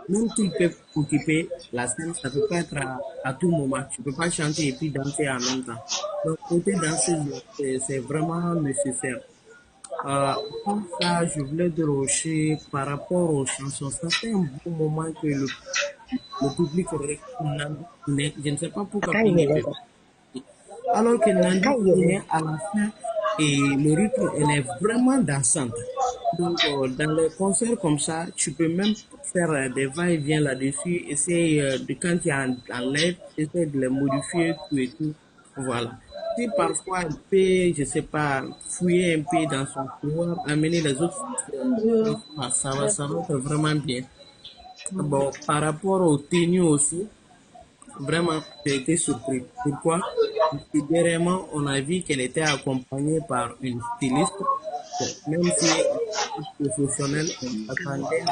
Même s'ils peuvent occuper la scène, ça peut pas être à tout moment. Tu peux pas chanter et puis danser en même temps. Donc, côté danser, c'est vraiment nécessaire. Comme ça, je voulais dire aussi par rapport aux chansons, ça fait un bon moment que le public je ne sais pas pourquoi. Alors que Nandi à la fin, et le rythme, elle est vraiment dansante. Donc, dans les concerts comme ça, tu peux même faire des va-et-vient là-dessus, essayer de quand il y a un live, essayer de les modifier, tout et tout. Voilà. Si parfois elle peut, je sais pas, fouiller un peu dans son couloir, amener les autres, ça va être vraiment bien. Bon, par rapport aux tenues aussi, vraiment, j'ai été surpris. Pourquoi? Parce que dernièrement, on a vu qu'elle était accompagnée par une styliste. Même si elle est professionnelle, on attendait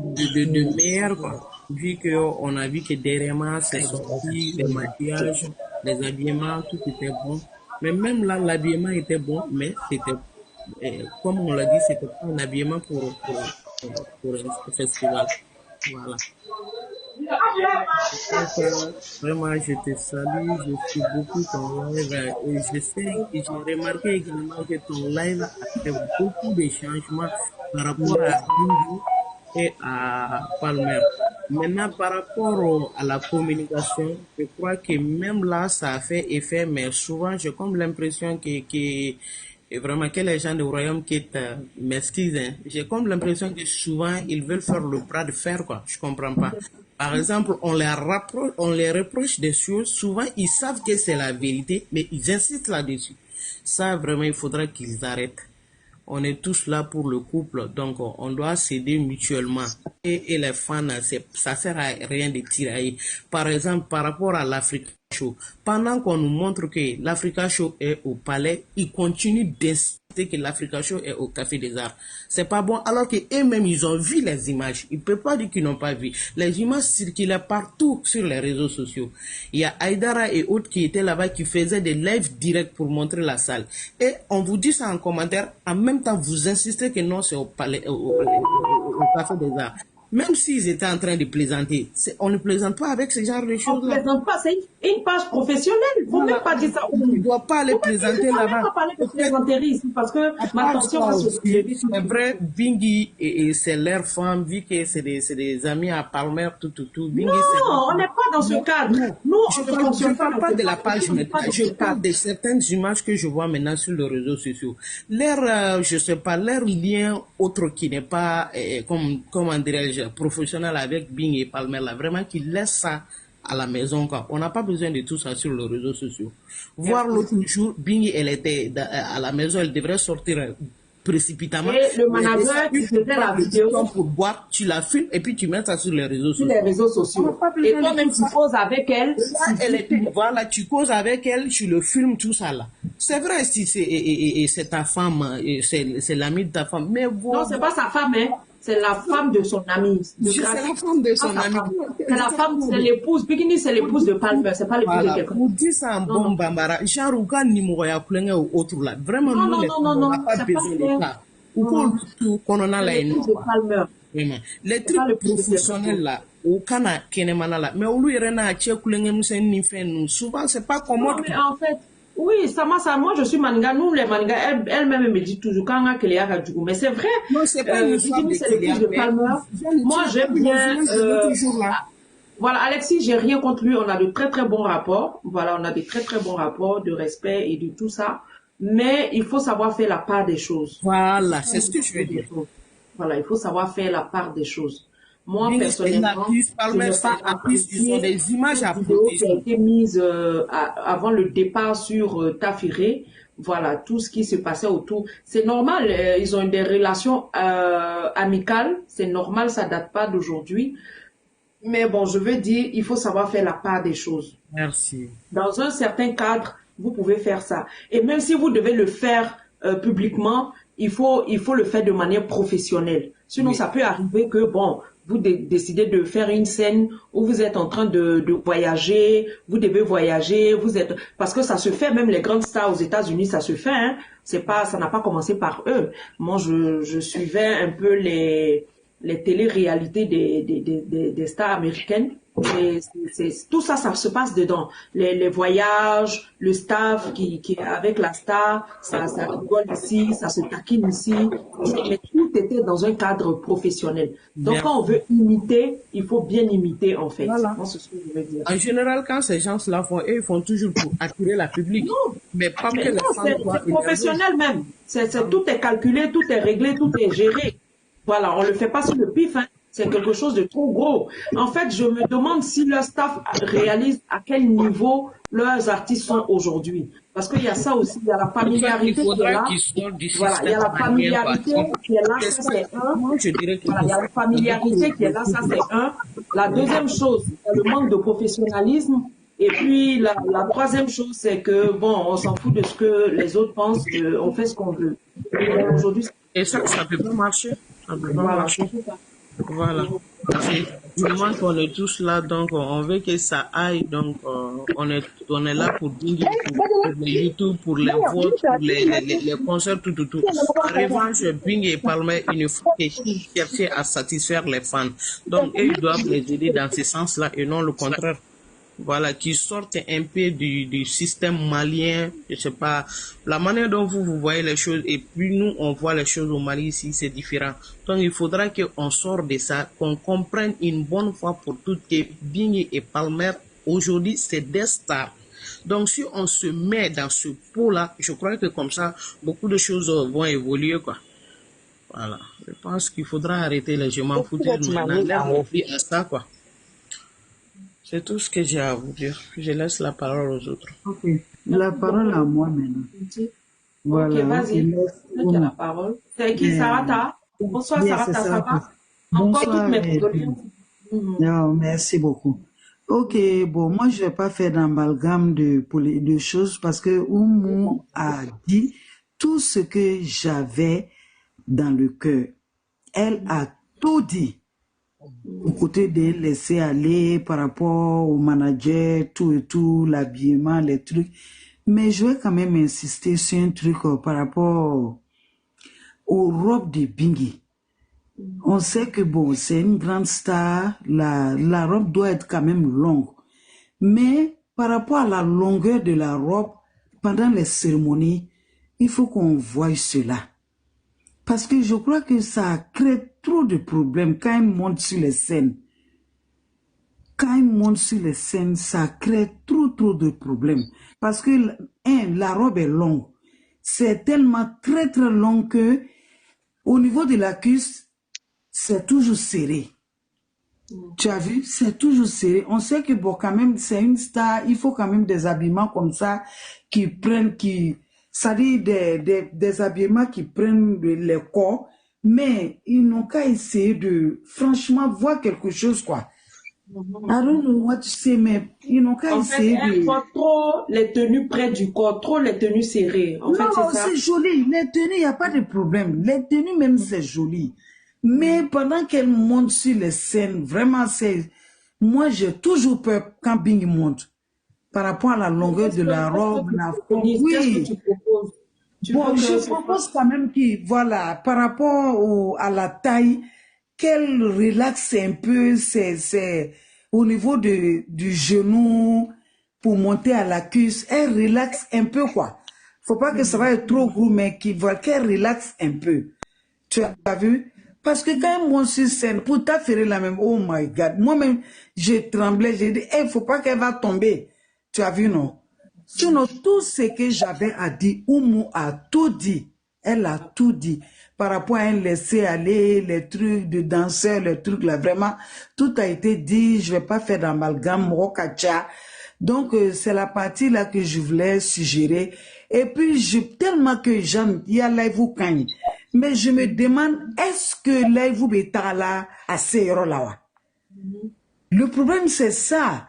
de meilleur, quoi. Vu qu'on a vu que dernièrement, c'est sorti, les maquillages, les habillements, tout était bon. Mais même là, l'habillement était bon, mais c'était, comme on l'a dit, c'était pas un habillement pour un festival. Voilà. Vraiment, je te salue, je suis beaucoup ton live et je sais que j'ai remarqué également que ton live a fait beaucoup de changements par rapport à Bingi et à Palmer. Maintenant, par rapport à la communication, je crois que même là, ça a fait effet, mais souvent, j'ai comme l'impression que vraiment que les gens du royaume quittent, m'excusent, hein. J'ai comme l'impression que souvent, ils veulent faire le bras de fer, quoi. Je comprends pas. Par exemple, on les reproche des choses, souvent ils savent que c'est la vérité, mais ils insistent là-dessus. Ça, vraiment, il faudra qu'ils arrêtent. On est tous là pour le couple, donc on doit s'aider mutuellement. Et les fans, ça sert à rien de tirailler. Par exemple, par rapport à l'Africa Show, pendant qu'on nous montre que l'Africa Show est au palais, ils continuent d'insister que l'Africa Show est au Café des Arts. C'est pas bon, alors qu'eux-mêmes, ils ont vu les images. Ils ne peuvent pas dire qu'ils n'ont pas vu. Les images circulaient partout sur les réseaux sociaux. Il y a Aïdara et autres qui étaient là-bas, qui faisaient des lives directs pour montrer la salle. Et on vous dit ça en commentaire, en même temps, vous insistez que non, c'est au palais, au Café des Arts. Même s'ils étaient en train de plaisanter, on ne plaisante pas avec ce genre de choses-là. On ne plaisante pas, c'est une page professionnelle. Il ne faut même pas dire ça. On ne doit pas aller plaisanter là-bas. Il ne faut même pas parler de plaisanterie parce que ma attention va se... C'est vrai, Bingi et c'est leur femme, vu que c'est des amis à Palmer, tout. Bingi, non, on n'est pas dans ce cadre. Nous, je ne parle pas de la page maintenant. Je parle de certaines images que je vois maintenant sur les réseaux sociaux. Je sais pas, leur lien autre qui n'est pas, comment dirais-je, professionnel avec Bing et Palmer, là, vraiment qu'ils laissent ça à la maison, quoi. On n'a pas besoin de tout ça sur les réseaux sociaux. Voir l'autre jour, Bing, elle était à la maison, elle devrait sortir précipitamment. Et le manager qui faisait la vidéo pour boire, tu la filmes et puis tu mets ça sur les réseaux sociaux. Sur les réseaux sociaux. Et toi-même, tu causes avec elle. Voilà, tu causes avec elle, tu le filmes, tout ça là. C'est vrai, si c'est ta femme, c'est l'ami de ta femme, mais non, c'est pas sa femme, hein. c'est la femme de son ami. C'est la femme de son ami. C'est la femme, c'est l'épouse. Bikini, c'est l'épouse de Palmer, c'est pas l'épouse de quelqu'un. Pour dire ça en bon bambara, genre, ou quand numéro ya kulenga ou autre là. Vraiment, nous, on n'a pas besoin de ça. Ou qu'on en a la haine. Vraiment. Les trucs professionnels là, au Kana, Kenemana là, mais au lieu de na tche kulenga musen ni fait nous, souvent c'est pas commode. Mais en fait, oui, ça, moi je suis Manga, nous les Manga, elle-même me dit toujours quand on a Kéléa Kadjougou, mais c'est vrai. Non, c'est pas une histoire de Kéléa. Moi j'aime bien. Voilà, Alexis, j'ai rien contre lui, on a de très très bons rapports. Voilà, on a des très très bons rapports de respect et de tout ça. Mais il faut savoir faire la part des choses. Voilà, c'est ce que je veux dire. Voilà, il faut savoir faire la part des choses. Moi, personnellement, je n'ai pas apprécié des images à qui a été mise avant le départ sur Tafiré. Voilà, tout ce qui se passait autour. C'est normal, ils ont des relations amicales. C'est normal, ça date pas d'aujourd'hui. Mais bon, je veux dire, il faut savoir faire la part des choses. Merci. Dans un certain cadre, vous pouvez faire ça. Et même si vous devez le faire publiquement, il faut le faire de manière professionnelle. Sinon, ça peut arriver que, bon, vous décidez de faire une scène où vous êtes en train de voyager, vous devez voyager, parce que ça se fait, même les grandes stars aux États-Unis, ça se fait, hein. Ça n'a pas commencé par eux. Moi, je suivais un peu les télé-réalités des stars américaines. Tout ça, ça se passe dedans. Les voyages, le staff qui est avec la star, ça rigole ici, ça se taquine ici. Mais tout était dans un cadre professionnel. Donc, quand on veut imiter, il faut bien imiter, en fait. Voilà. Moi, c'est ce que je veux dire. En général, quand ces gens-là font, ils font toujours pour attirer la public. Non, mais pas que les femmes soient c'est professionnel même. Tout est calculé, tout est réglé, tout est géré. Voilà, on le fait pas sur le pif, hein. C'est quelque chose de trop gros. En fait, je me demande si leur staff réalise à quel niveau leurs artistes sont aujourd'hui. Parce qu'il y a ça aussi, il y a la familiarité qui est là. Voilà, il y a la familiarité qui est là, ça c'est un. Voilà, il y a la familiarité qui est là, ça c'est un. La deuxième chose, c'est le manque de professionnalisme. Et puis, la troisième chose, c'est que, bon, on s'en fout de ce que les autres pensent, on fait ce qu'on veut. Aujourd'hui, et ça peut pas marcher. Ça peut pas marcher. Voilà. Du moment qu'on est tous là, donc on veut que ça aille. Donc on est là pour les YouTube, pour les votes, pour les concerts, tout. En revanche, Bing et Palmer, il ne faut que chercher à satisfaire les fans. Donc ils doivent les aider dans ce sens-là et non le contraire. Voilà, qui sortent un peu du système malien, je sais pas, la manière dont vous voyez les choses et puis nous on voit les choses au Mali ici, c'est différent. Donc il faudra qu'on sorte de ça, qu'on comprenne une bonne fois pour toutes que Bing et Palmer aujourd'hui c'est des stars. Donc si on se met dans ce pot-là, je crois que comme ça beaucoup de choses vont évoluer quoi. Voilà, je pense qu'il faudra arrêter les je m'en fous à ça quoi. C'est tout ce que j'ai à vous dire. Je laisse la parole aux autres. Ok. La parole à moi maintenant. Voilà. Ok, vas-y. Qui a la parole? C'est qui, Sarata? Bonsoir, Sarata, ça va? Encore toutes mes problèmes. Non, merci beaucoup. Ok, bon, moi, je vais pas faire d'amalgame de choses parce que Oumou a dit tout ce que j'avais dans le cœur. Elle a tout dit. Au côté de laisser aller par rapport au manager, tout et tout, l'habillement, les trucs. Mais je vais quand même insister sur un truc par rapport aux robes de Bingi. On sait que bon, c'est une grande star, la robe doit être quand même longue. Mais par rapport à la longueur de la robe, pendant les cérémonies, il faut qu'on voie cela. Parce que je crois que ça crée trop de problèmes quand ils montent sur les scènes. Quand ils montent sur les scènes, ça crée trop de problèmes. Parce que, la robe est longue. C'est tellement très long que, au niveau de la cuisse, c'est toujours serré. Tu as vu? C'est toujours serré. On sait que, bon, quand même, c'est une star. Il faut quand même des habillements comme ça ça dit des habillements qui prennent les corps, mais ils n'ont qu'à essayer de, franchement, voir quelque chose, quoi. I don't know what to say, mais ils n'ont qu'à essayer de... Elle voit trop les tenues près du corps, trop les tenues serrées. En fait, c'est joli. Les tenues, il n'y a pas de problème. Les tenues même, c'est joli. Mais pendant qu'elle monte sur les scènes, vraiment, moi, j'ai toujours peur quand Bing monte. Par rapport à la longueur de la robe, la forme. Oui. Bon, je propose quand même voilà, par rapport à la taille, qu'elle relaxe un peu, c'est au niveau du genou, pour monter à la cuisse, elle relaxe un peu, quoi. Faut pas que ça va être trop gros, mais qu'elle relaxe un peu. Tu as vu? Parce que quand elle monte sur scène, pour t'affaire la même, oh my God, moi-même, j'ai tremblé, j'ai dit, faut pas qu'elle va tomber. Tu as vu, non? Sinon, tout ce que j'avais à dire, Oumou a tout dit. Elle a tout dit. Par rapport à un laisser aller, les trucs de danseur, les trucs là, vraiment, tout a été dit. Je vais pas faire d'amalgame, Mokacha. Donc, c'est la partie là que je voulais suggérer. Et puis, tellement que j'aime, il y a Laïvou Kanye. Mais je me demande, est-ce que Laïvou est là, à Seyro là? Le problème, c'est ça.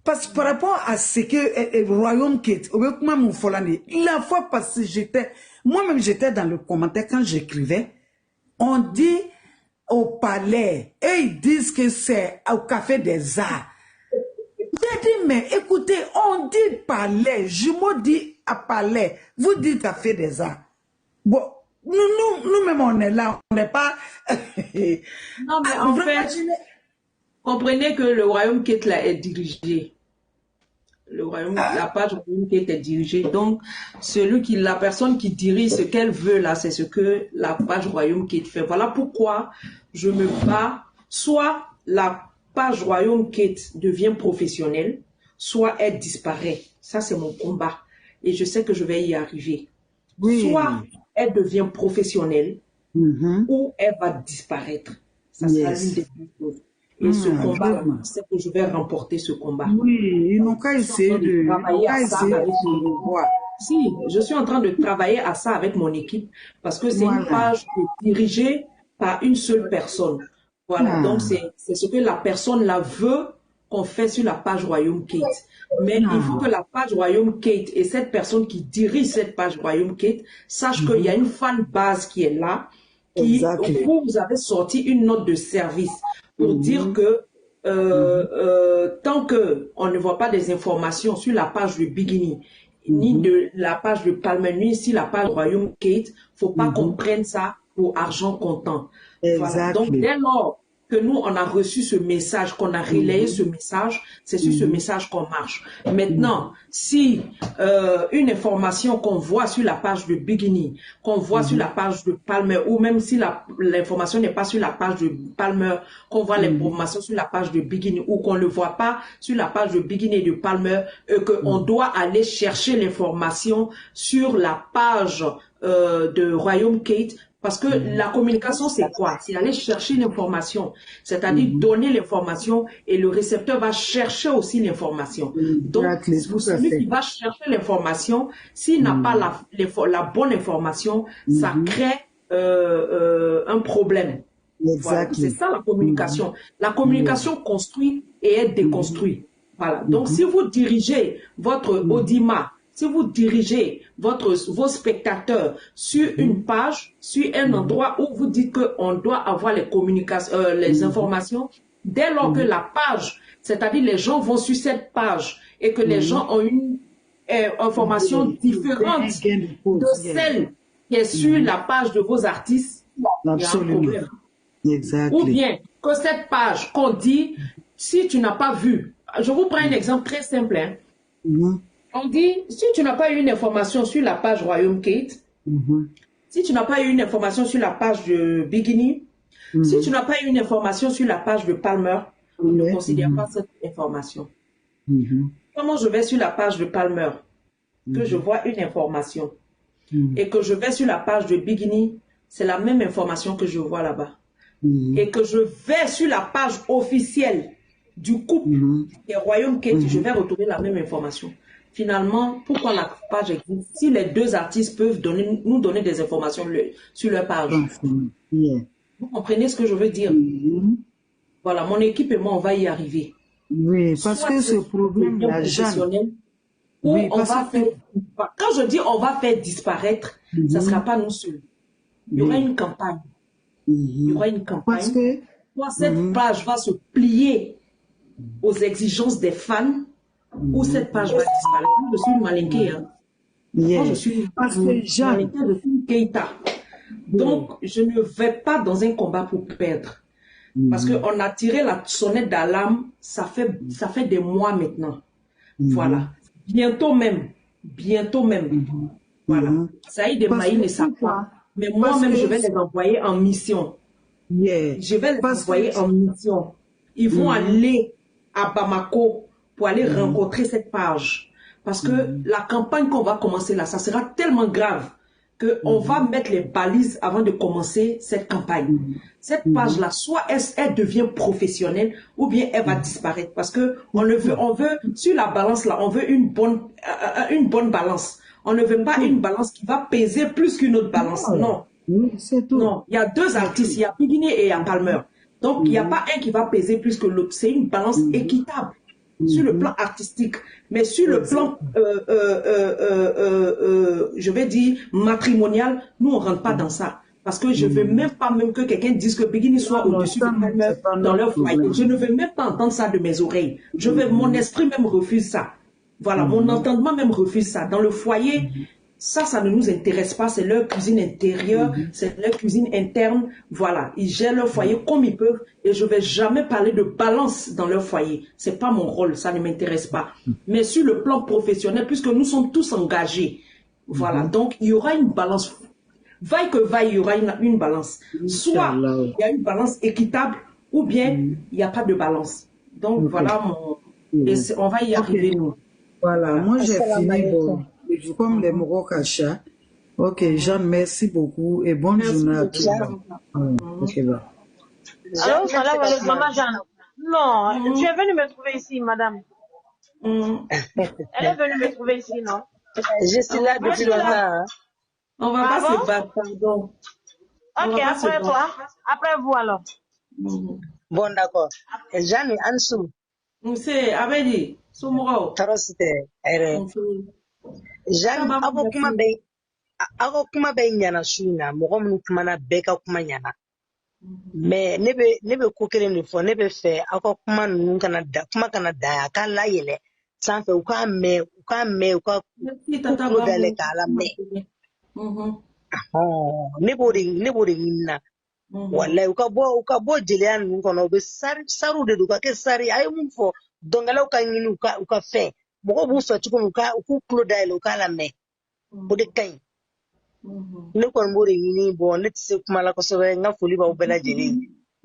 Parce que par rapport à ce que le royaume quitte, la fois passée, moi-même j'étais dans le commentaire quand j'écrivais, on dit au palais, et ils disent que c'est au café des arts. J'ai dit, mais écoutez, on dit palais, je me dis à palais, vous dites café des arts. Bon, nous-mêmes on est là, on n'est pas... Non, mais en fait, comprenez que le royaume quitte là est dirigé. Le royaume, la page royaume qui était dirigée. Donc, la personne qui dirige ce qu'elle veut là, c'est ce que la page royaume qui fait. Voilà pourquoi je me bats. Soit la page royaume Kate devient professionnelle, soit elle disparaît. Ça, c'est mon combat. Et je sais que je vais y arriver. Oui. Soit elle devient professionnelle, ou elle va disparaître. Ça sera l'une des deux choses. Et ce combat, c'est que je vais remporter ce combat. Oui, ils n'ont qu'à essayer de travailler à ça avec mon équipe. Si, je suis en train de travailler à ça avec mon équipe parce que c'est une page dirigée par une seule personne. Voilà, donc c'est ce que la personne là veut qu'on fait sur la page Royaume Kate. Mais il faut que la page Royaume Kate et cette personne qui dirige cette page Royaume Kate sache qu'il y a une fan base qui est là, vous avez sorti une note de service pour dire que tant qu'on ne voit pas des informations sur la page de Bikini, ni de la page de Palmer, ni sur la page Royaume Kate, faut pas qu'on prenne ça pour argent comptant. Voilà. Donc, dès lors que nous, on a reçu ce message, qu'on a relayé ce message, c'est sur ce message qu'on marche. Maintenant, si une information qu'on voit sur la page de Bikini, qu'on voit sur la page de Palmer, ou même si l'information n'est pas sur la page de Palmer, qu'on voit l'information sur la page de Bikini, ou qu'on ne le voit pas sur la page de Bikini et de Palmer, qu'on doit aller chercher l'information sur la page de Royaume Kate. Parce que la communication, c'est quoi? C'est aller chercher l'information, c'est-à-dire donner l'information et le récepteur va chercher aussi l'information. Donc, celui qui va chercher l'information, s'il n'a pas la bonne information, ça crée un problème. Voilà. C'est ça la communication. La communication construit et est déconstruite. Voilà. Donc, si vous dirigez votre audimat, si vous dirigez vos spectateurs sur une page, sur un endroit où vous dites qu'on doit avoir les communications, les informations, dès lors que la page, c'est-à-dire les gens vont sur cette page et que les gens ont une information différente de celle qui est sur la page de vos artistes, il y a un problème. Ou bien que cette page qu'on dit, si tu n'as pas vu, je vous prends un exemple très simple, hein. On dit, si tu n'as pas eu une information sur la page Royaume Kate, si tu n'as pas eu une information sur la page de Bikini, si tu n'as pas eu une information sur la page de Palmer, on ne considère pas cette information. Comment je vais sur la page de Palmer, que je vois une information, et que je vais sur la page de Bikini, c'est la même information que je vois là-bas. Et que je vais sur la page officielle du couple et Royaume Kate, je vais retrouver la même information. Finalement, pourquoi la page existe? Si les deux artistes peuvent nous donner des informations sur leur page. Vous comprenez ce que je veux dire? Voilà, mon équipe et moi, on va y arriver. Oui, parce que ce problème, la Jeanne... Oui, on va faire... Quand je dis on va faire disparaître, ça ne sera pas nous seuls. Il y aura une campagne. Il y aura une campagne. Soit cette page va se plier aux exigences des fans, ou cette page va disparaître. Moi, je suis malinquée. Hein. Moi, je suis malinquée de Keïta. Donc, je ne vais pas dans un combat pour perdre. Parce qu'on a tiré la sonnette d'alarme, ça fait des mois maintenant. Voilà. Bientôt même. Voilà. Saïd et Maï ne savent pas. Mais moi-même, je vais les envoyer en mission. Je vais les envoyer en mission. Ils vont aller à Bamako pour aller rencontrer cette page. Parce que la campagne qu'on va commencer là, ça sera tellement grave qu'on va mettre les balises avant de commencer cette campagne. Cette page-là, soit elle devient professionnelle ou bien elle va disparaître. Parce que on veut, sur la balance là, on veut une bonne balance. On ne veut pas une balance qui va peser plus qu'une autre balance. Non. C'est tout. Non, il y a deux artistes, il y a Bigini et il y a Palmer. Donc, il n'y a pas un qui va peser plus que l'autre. C'est une balance équitable sur le plan artistique. Mais sur le plan, je vais dire, matrimonial, nous, on ne rentre pas dans ça. Parce que je ne veux même pas que quelqu'un dise que Bigini soit au-dessus de Palmer dans leur foyer. Je ne veux même pas entendre ça de mes oreilles. Mon esprit même refuse ça. Voilà, mon entendement même refuse ça. Dans le foyer, ça ne nous intéresse pas. C'est leur cuisine intérieure, c'est leur cuisine interne. Voilà, ils gèrent leur foyer comme ils peuvent et je ne vais jamais parler de balance dans leur foyer. Ce n'est pas mon rôle, ça ne m'intéresse pas. Mais sur le plan professionnel, puisque nous sommes tous engagés, voilà, donc il y aura une balance. Vaille que vaille, il y aura une balance. Soit il y a une balance équitable ou bien il n'y a pas de balance. Donc voilà, on va y arriver nous. Voilà, moi j'ai fini comme les Moro Kacha. Ok, Jeanne, merci beaucoup et bonne journée à tous. Allô, salam alaikum, maman Jeanne. Non, tu es venue me trouver ici, madame. Elle est venue me trouver ici, non? Je suis là depuis longtemps. On va pas se battre, pardon. Ok, après toi. Après vous alors. Bon, d'accord. Jeanne, Ansou. C'est Abedi. Soumoro. Tarosite. Jeanne, ako kuma be ɲana su in na mɔgɔ minnu kumana bɛɛ ka kuma ɲana mais ne bɛ ko kelen de fɔ ne bɛ fɛ aw ka kuma ninnu kuma kana da a ka layɛlɛ sanfɛ u k'a mɛn u ka kulo dayɛlɛ k'a lamɛn ne b'o de ɲini na wallahi u ka bɔ jeliya ninnu kɔnɔ u bɛ sariw de don u ka kɛ sari a ye mun fɔ dɔnkɛlaw ka ɲini u ka fɛn mɔgɔw b'u fɛ cogo min u k'u kulo dayɛlɛ u k'a lamɛn o de ka ɲi ne kɔni b'o de ɲini bon ne tɛ se kuma la kosɛbɛ n ka foli b'aw bɛɛ lajɛlen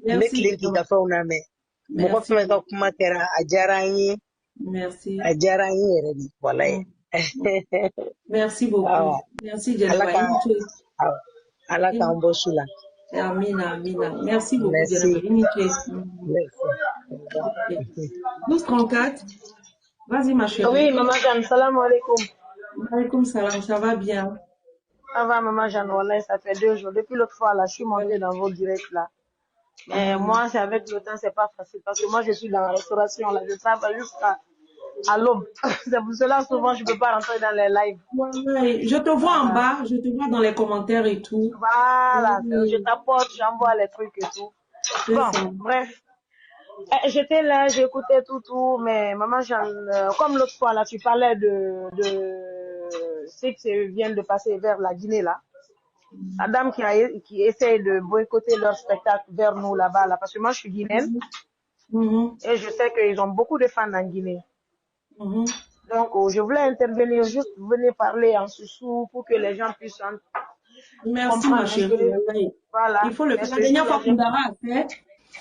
ye n bɛ tilen k'i ka fɛnw lamɛn mɔgɔ fɛn fɛn ka kuma kɛra a diyara n ye a diyara n ye yɛrɛ de wallahi merci beaucoup merci Jɛnɛba ala k'an bɔ su la amina merci beaucoup Jɛnɛba i ni ce 1234 vas-y ma chérie. Oui maman Jeanne, salam alaikum. Alaikum salam, ça va bien? Ça va maman Jeanne, wallahi, ça fait 2 jours. Depuis l'autre fois là, je suis montée dans vos directs là. Mais moi, c'est avec le temps, c'est pas facile parce que moi je suis dans la restauration là, je travaille jusqu'à l'aube. C'est pour cela souvent je peux pas rentrer dans les lives. Ouais, je te vois en bas, je te vois dans les commentaires et tout. Voilà, je t'apporte, j'envoie les trucs et tout. Bon, bref. J'étais là, j'écoutais tout, mais maman Jeanne, comme l'autre fois là, tu parlais de ce qui vient de passer vers la Guinée là. La dame qui essaye de boycotter leur spectacle vers nous là-bas là, parce que moi je suis guinéenne et je sais qu'ils ont beaucoup de fans en Guinée. Donc je voulais intervenir, juste venir parler en sous pour que les gens puissent merci ma chérie. Voilà. Il faut le faire. La dernière fois qu'on a fait,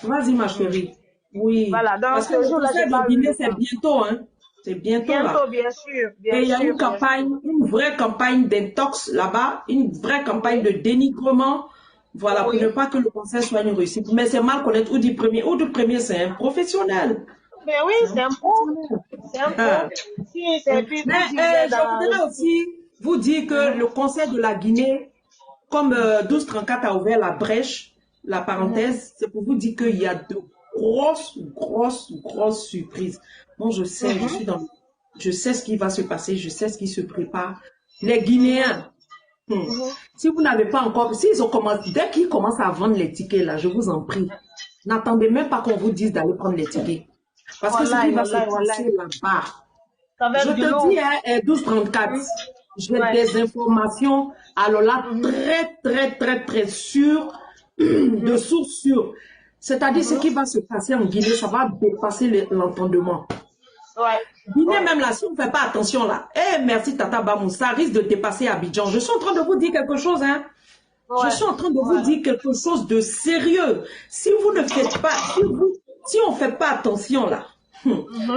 vas-y ma chérie. Oui, voilà, donc parce que le conseil de Guinée, c'est bientôt, hein. C'est bientôt là. Bien sûr. Et il y a une campagne, une vraie campagne d'intox là-bas, une vraie campagne de dénigrement, voilà, pour ne pas que le conseil soit une réussite. Mais c'est mal connaître ou du premier, c'est un professionnel. Mais oui, c'est un pro. C'est un pro. Si, c'est plus je voudrais aussi vous dire que le conseil de la Guinée, comme 1234 a ouvert la brèche, la parenthèse, c'est pour vous dire qu'il y a de grosse surprise. Bon, je sais, je sais ce qui va se passer, je sais ce qui se prépare. Les Guinéens, Si vous n'avez pas encore, dès qu'ils commencent à vendre les tickets là, je vous en prie, n'attendez même pas qu'on vous dise d'aller prendre les tickets. Parce que ce qui va se passer là-bas, je te dis, hein, 1234, j'ai des informations, alors là, très sûres, de sources sûres. C'est-à-dire, ce qui va se passer en Guinée, ça va dépasser l'entendement. Guinée, même là, si on ne fait pas attention là, merci Tata Bamou, ça risque de dépasser Abidjan. Je suis en train de vous dire quelque chose, hein. Je suis en train de vous dire quelque chose de sérieux. Si vous ne faites pas, si on ne fait pas attention là,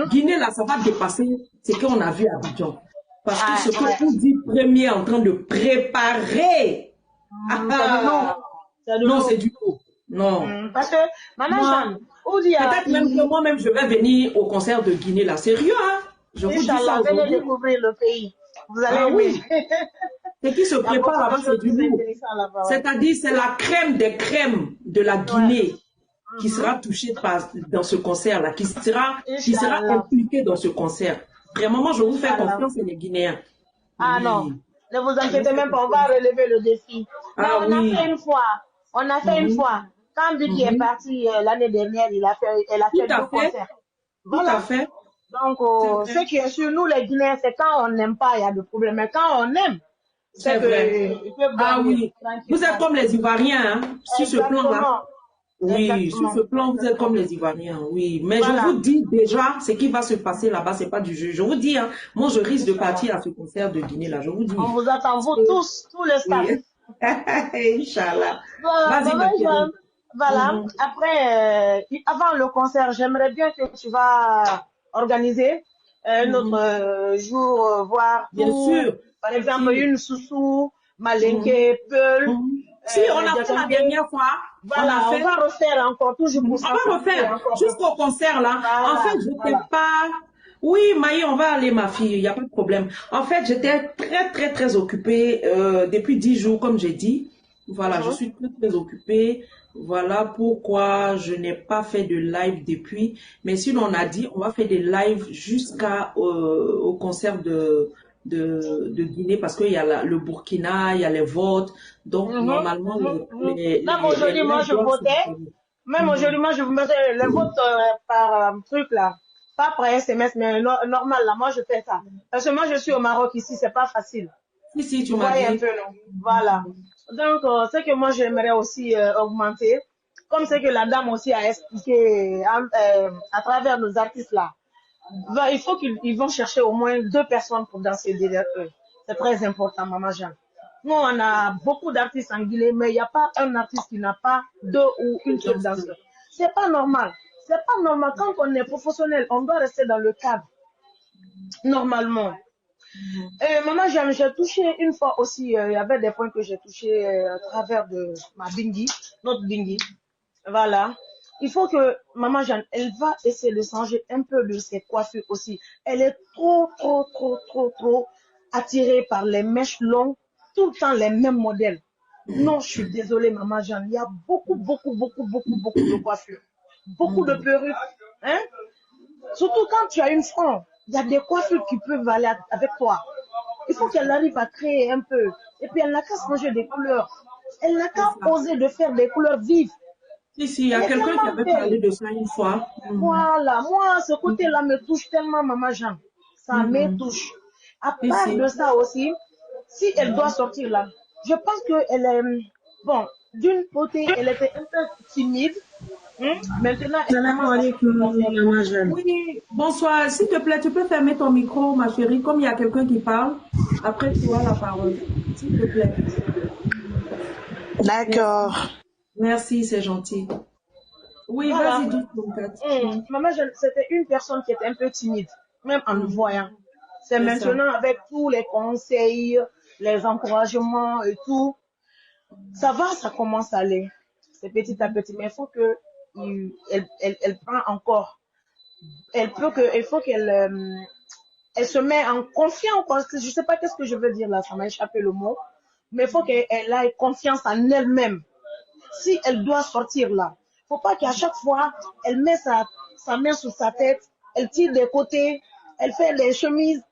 Guinée là, ça va dépasser ce qu'on a vu à Abidjan. Parce que ce que vous dites premier en train de préparer, non, c'est du coup. Non. Parce que, maman, peut-être même que moi-même, je vais venir au concert de Guinée, là. Sérieux, hein? Je vous dis ça aujourd'hui. Venez découvrir le pays. Vous allez oui. Ce qui se prépare là-bas, c'est du lourd. C'est-à-dire, c'est la crème des crèmes de la Guinée qui sera touchée dans ce concert-là, qui sera impliquée dans ce concert. Vraiment, moi, je vous fais confiance, les Guinéens. Non. Ne vous inquiétez même pas, on va relever le défi. Mais on a fait une fois. On a fait une fois. Quand Vicky est parti l'année dernière, elle a fait 2 concerts. Voilà. Tout à fait. Donc, ce qui est sur nous, les Guinéens, c'est quand on n'aime pas, il y a de problèmes. Mais quand on aime, c'est vrai. Oui. Vous êtes comme les Ivoiriens, hein, sur ce plan-là. Oui, sur ce plan, vous êtes comme les Ivoiriens, oui. Mais je vous dis déjà, ce qui va se passer là-bas, c'est pas du jeu. Je vous dis, hein, moi, je risque de partir à ce concert de Guinée, là, je vous dis. On vous attend, vous tous, tous les staff. Inch'Allah. Vas-y, voilà. Après, avant le concert, j'aimerais bien que tu vas organiser un autre jour, voir. Bien sûr. Par exemple, une Soussou, Malinké, Peul. Si, on a fait la dernière fois. Voilà, on va refaire encore, toujours pour ça. On va refaire, jusqu'au concert, là. Voilà, en fait, je n'étais pas... Oui, Maï, on va aller, ma fille, il n'y a pas de problème. En fait, j'étais très occupée depuis 10 jours, comme j'ai dit. Voilà, je suis très occupée. Voilà pourquoi je n'ai pas fait de live depuis. Mais sinon, on a dit, on va faire des lives jusqu'au concert de Guinée, parce qu'il y a le Burkina, il y a les votes. Donc, normalement, même aujourd'hui, moi, je votais. Même aujourd'hui, moi, je vous mettais le vote par truc, là. Pas par SMS, mais normal, là. Moi, je fais ça. Parce que moi, je suis au Maroc ici, c'est pas facile. Si, tu m'as dit. Un peu, non? Voilà. Donc, ce que moi, j'aimerais aussi augmenter, comme ce que la dame aussi a expliqué à travers nos artistes, là. Il faut qu'ils vont chercher au moins 2 personnes pour danser derrière eux. C'est très important, Maman Jeanne. Nous, on a beaucoup d'artistes en Guinée, mais il n'y a pas un artiste qui n'a pas 2 ou une seule danseuse. C'est pas normal. C'est pas normal. Quand on est professionnel, on doit rester dans le cadre. Normalement. Maman Jeanne, j'ai touché une fois aussi, il y avait des points que j'ai touchés à travers de ma bingi, notre bingi. Voilà. Il faut que Maman Jeanne, elle va essayer de changer un peu de ses coiffures aussi. Elle est trop attirée par les mèches longues, tout le temps les mêmes modèles. Non, je suis désolée, Maman Jeanne. Il y a beaucoup de coiffures. Beaucoup de perruques. Hein? Surtout quand tu as une femme, il y a des coiffures qui peuvent aller avec toi. Il faut qu'elle arrive à créer un peu. Et puis, elle n'a qu'à changer des couleurs. Elle n'a qu'à oser de faire des couleurs vives. Si, il y a quelqu'un qui avait parlé de ça une fois. Voilà, moi, ce côté-là me touche tellement, Maman Jeanne. Ça me touche. À part de ça aussi, si elle doit sortir là, je pense qu'elle est, bon, d'une côté, elle était un peu timide. Maintenant, oui, bonsoir. S'il te plaît, tu peux fermer ton micro, ma chérie, comme il y a quelqu'un qui parle. Après, tu as la parole. S'il te plaît. D'accord. Merci, c'est gentil. Oui, voilà. Vas-y, dis. Maman, c'était une personne qui était un peu timide, même en nous voyant. C'est maintenant avec tous les conseils, les encouragements et tout. Ça va, ça commence à aller. C'est petit à petit, mais il faut que elle prend encore. Il faut qu'elle elle se met en confiance. Je sais pas qu'est-ce que je veux dire là, ça m'a échappé le mot. Mais il faut qu'elle ait confiance en elle-même. Si elle doit sortir là, faut pas qu'à chaque fois, elle met sa main sur sa tête, elle tire des côtés, elle fait les chemises.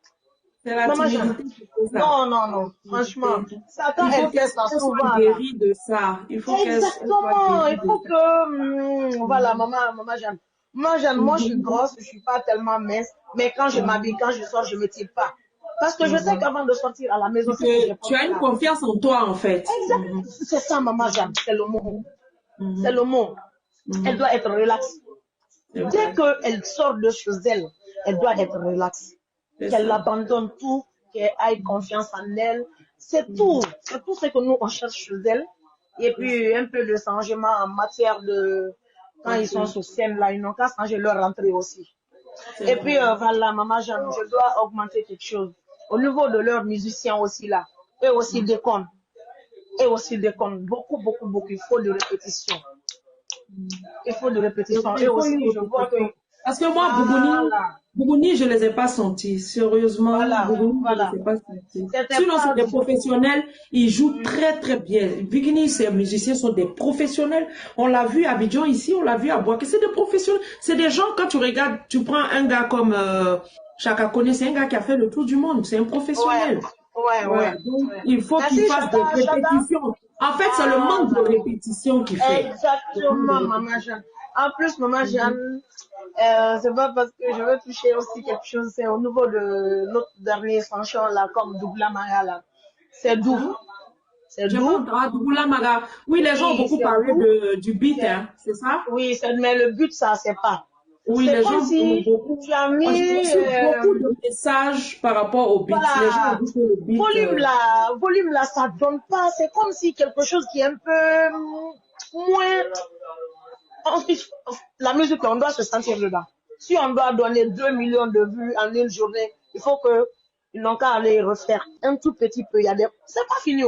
C'est la Maman timidité qui fait ça. Non, non, non. Franchement, ça, quand Il faut elle fait ça qu'elle souvent, soit là. guérie de ça. Il faut qu'elle soit Exactement. guérie Il de faut ça. que, voilà, maman Jeanne. Maman Jeanne, moi, je suis grosse, je suis pas tellement mince, mais quand je m'habille, quand je sors, je me tire pas. Parce que je sais qu'avant de sortir à la maison, c'est que j'ai Tu as une confiance en toi, en fait. Exactement. C'est ça, maman Jeanne. C'est le mot. C'est le mot. Elle doit être relaxe. Dès qu'elle sort de chez elle, elle doit être relaxe. Qu'elle abandonne tout, qu'elle ait confiance en elle. C'est tout. C'est tout ce que nous, on cherche chez elle. Et puis, un peu de changement en matière de... Quand ils sont sur scène, là, ils n'ont qu'à changer leur rentrée aussi. Et puis, voilà, maman Jeanne, je dois augmenter quelque chose. Au niveau de leurs musiciens aussi, là, eux aussi déconnent. Et aussi déconnent. Beaucoup, beaucoup, beaucoup. Il faut de répétition. Il faut de répétition. Et aussi, je vois que... Parce que moi, Bougouni, je ne les ai pas sentis. Sérieusement, Bougouni, je ne les ai pas sentis. Sinon, c'est des professionnels. Ils jouent très, très bien. Bougouni, ces musiciens sont des professionnels. On l'a vu à Abidjan ici, on l'a vu à Boaké. C'est des professionnels. C'est des gens, quand tu regardes, tu prends un gars comme Chaka Kone, c'est un gars qui a fait le tour du monde. C'est un professionnel. Ouais. Donc, il faut qu'il fasse des répétitions. En fait, c'est le manque de répétition qui fait. Exactement, maman Jeanne. En plus, maman Jeanne, c'est pas parce que je veux toucher aussi quelque chose, c'est au niveau de notre dernier chanson là, comme Dougla Maga là. C'est doux. C'est doux. Dougla Maga. Oui, les gens ont beaucoup parlé du beat, hein, c'est ça? Oui, mais le but, ça, c'est pas. Oui, les gens si ont beaucoup. Tu as mis beaucoup de messages par rapport au beat. Voilà. Les gens ont dit que le beat. Volume là, ça donne pas. C'est comme si quelque chose qui est un peu moins. La musique, on doit se sentir dedans. Si on doit donner 2 millions de vues en une journée, il faut que ils n'ont qu'à aller refaire un tout petit peu. C'est pas fini.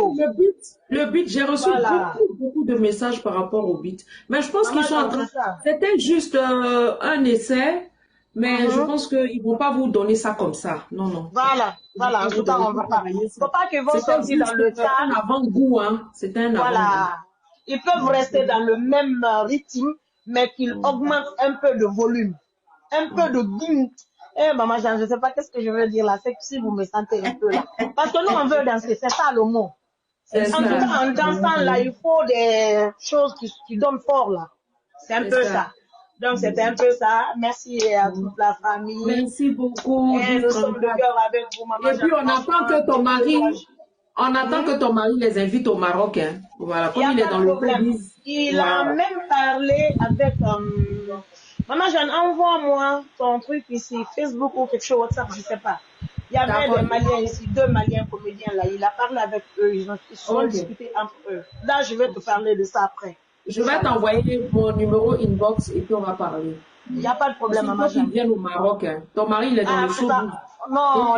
Le beat, j'ai reçu beaucoup de messages par rapport au beat. Mais je pense qu'ils sont en train. C'était juste un essai, mais je pense qu'ils vont pas vous donner ça comme ça. Non. Voilà. En tout cas, on va pas. Faut pas qu'ils vont sortir dans le tas. C'était un avant-goût, hein. C'était un avant-goût. Voilà. Ils peuvent rester dans le même rythme, mais qu'ils augmentent un peu de volume. Un peu de boom. Maman Jeanne, je ne sais pas qu'est-ce que je veux dire là. C'est que si vous me sentez un peu là. Parce que nous, on veut danser. C'est ça le mot. En tout cas, en dansant là, il faut des choses qui donnent fort là. C'est un peu ça. Donc, c'était un peu ça. Merci à toute la famille. Merci beaucoup. Et nous sommes de cœur avec vous, maman Jeanne. Et puis, on attend que ton mari... On attend que ton mari les invite au Maroc. Hein. Voilà, comme il est dans le pays. Il a même parlé avec... Maman Jeanne, envoie-moi ton truc ici, Facebook ou quelque chose, WhatsApp, je ne sais pas. Il y avait des Maliens ici, 2 Maliens comédiens là. Il a parlé avec eux, ils ont discuté entre eux. Là, je vais te parler de ça après. Je vais t'envoyer mon numéro inbox et puis on va parler. Il n'y a pas de problème, maman Jeanne. Il vient au Maroc. Hein. Ton mari, il est dans le show. Non,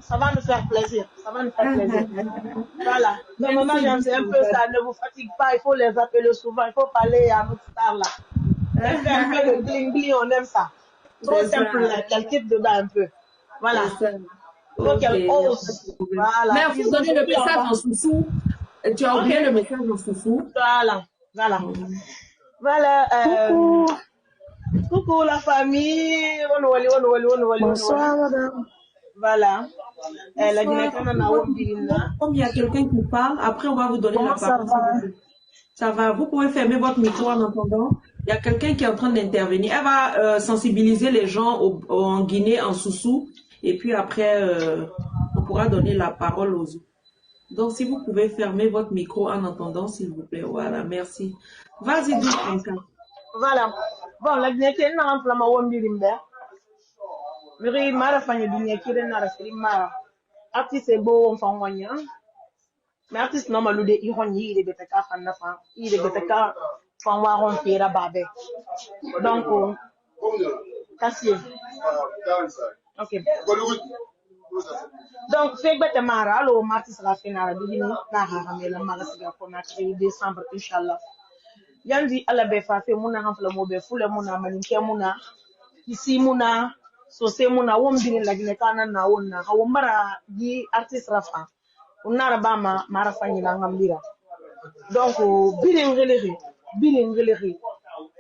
ça va nous faire plaisir. Ça va nous faire plaisir. Voilà. Donc, maman Jeanne, c'est un peu ça. Ne vous fatigue pas. Il faut les appeler souvent. Il faut parler à notre star là. Elle fait un peu de bling-bling, on aime ça. Trop simple, qu'elle quitte dedans un peu. Voilà. Il faut qu'elle ose. Voilà. Mais vous donnez le message en sous-sous. Tu as oublié le message en sous-sous. Voilà. Coucou la famille. Bonsoir, madame. Voilà. Comme il y a quelqu'un qui parle, après on va vous donner la parole. Ça va. Vous pouvez fermer votre micro en entendant. Il y a quelqu'un qui est en train d'intervenir. Elle va sensibiliser les gens en Guinée, en Soussou. Et puis après, on pourra donner la parole aux autres. Donc, si vous pouvez fermer votre micro en entendant, s'il vous plaît. Voilà, merci. Vas-y, dis quelqu'un. Voilà. Bon, la Guinée, c'est une enflamme à Wambirimbe. Miri mara fanya dunia kire na rafiri mara. Artiste beau on fan wanya. Mais artiste no malude I honyi ile betaka fan na fan. Ile betaka fan wa ron fera babe. Donc kasi. OK. Donc fait bete mara allo artiste la finale digini na ha mela mara siga ko na décembre inchallah. Yandi ala be fa fe muna hanfla mo be fule muna maninke muna isi muna so se muna wombini la Guinée kana na wonna hawombara di artiste rafa unara bama mara fanyi na ngambira donc bilingeleri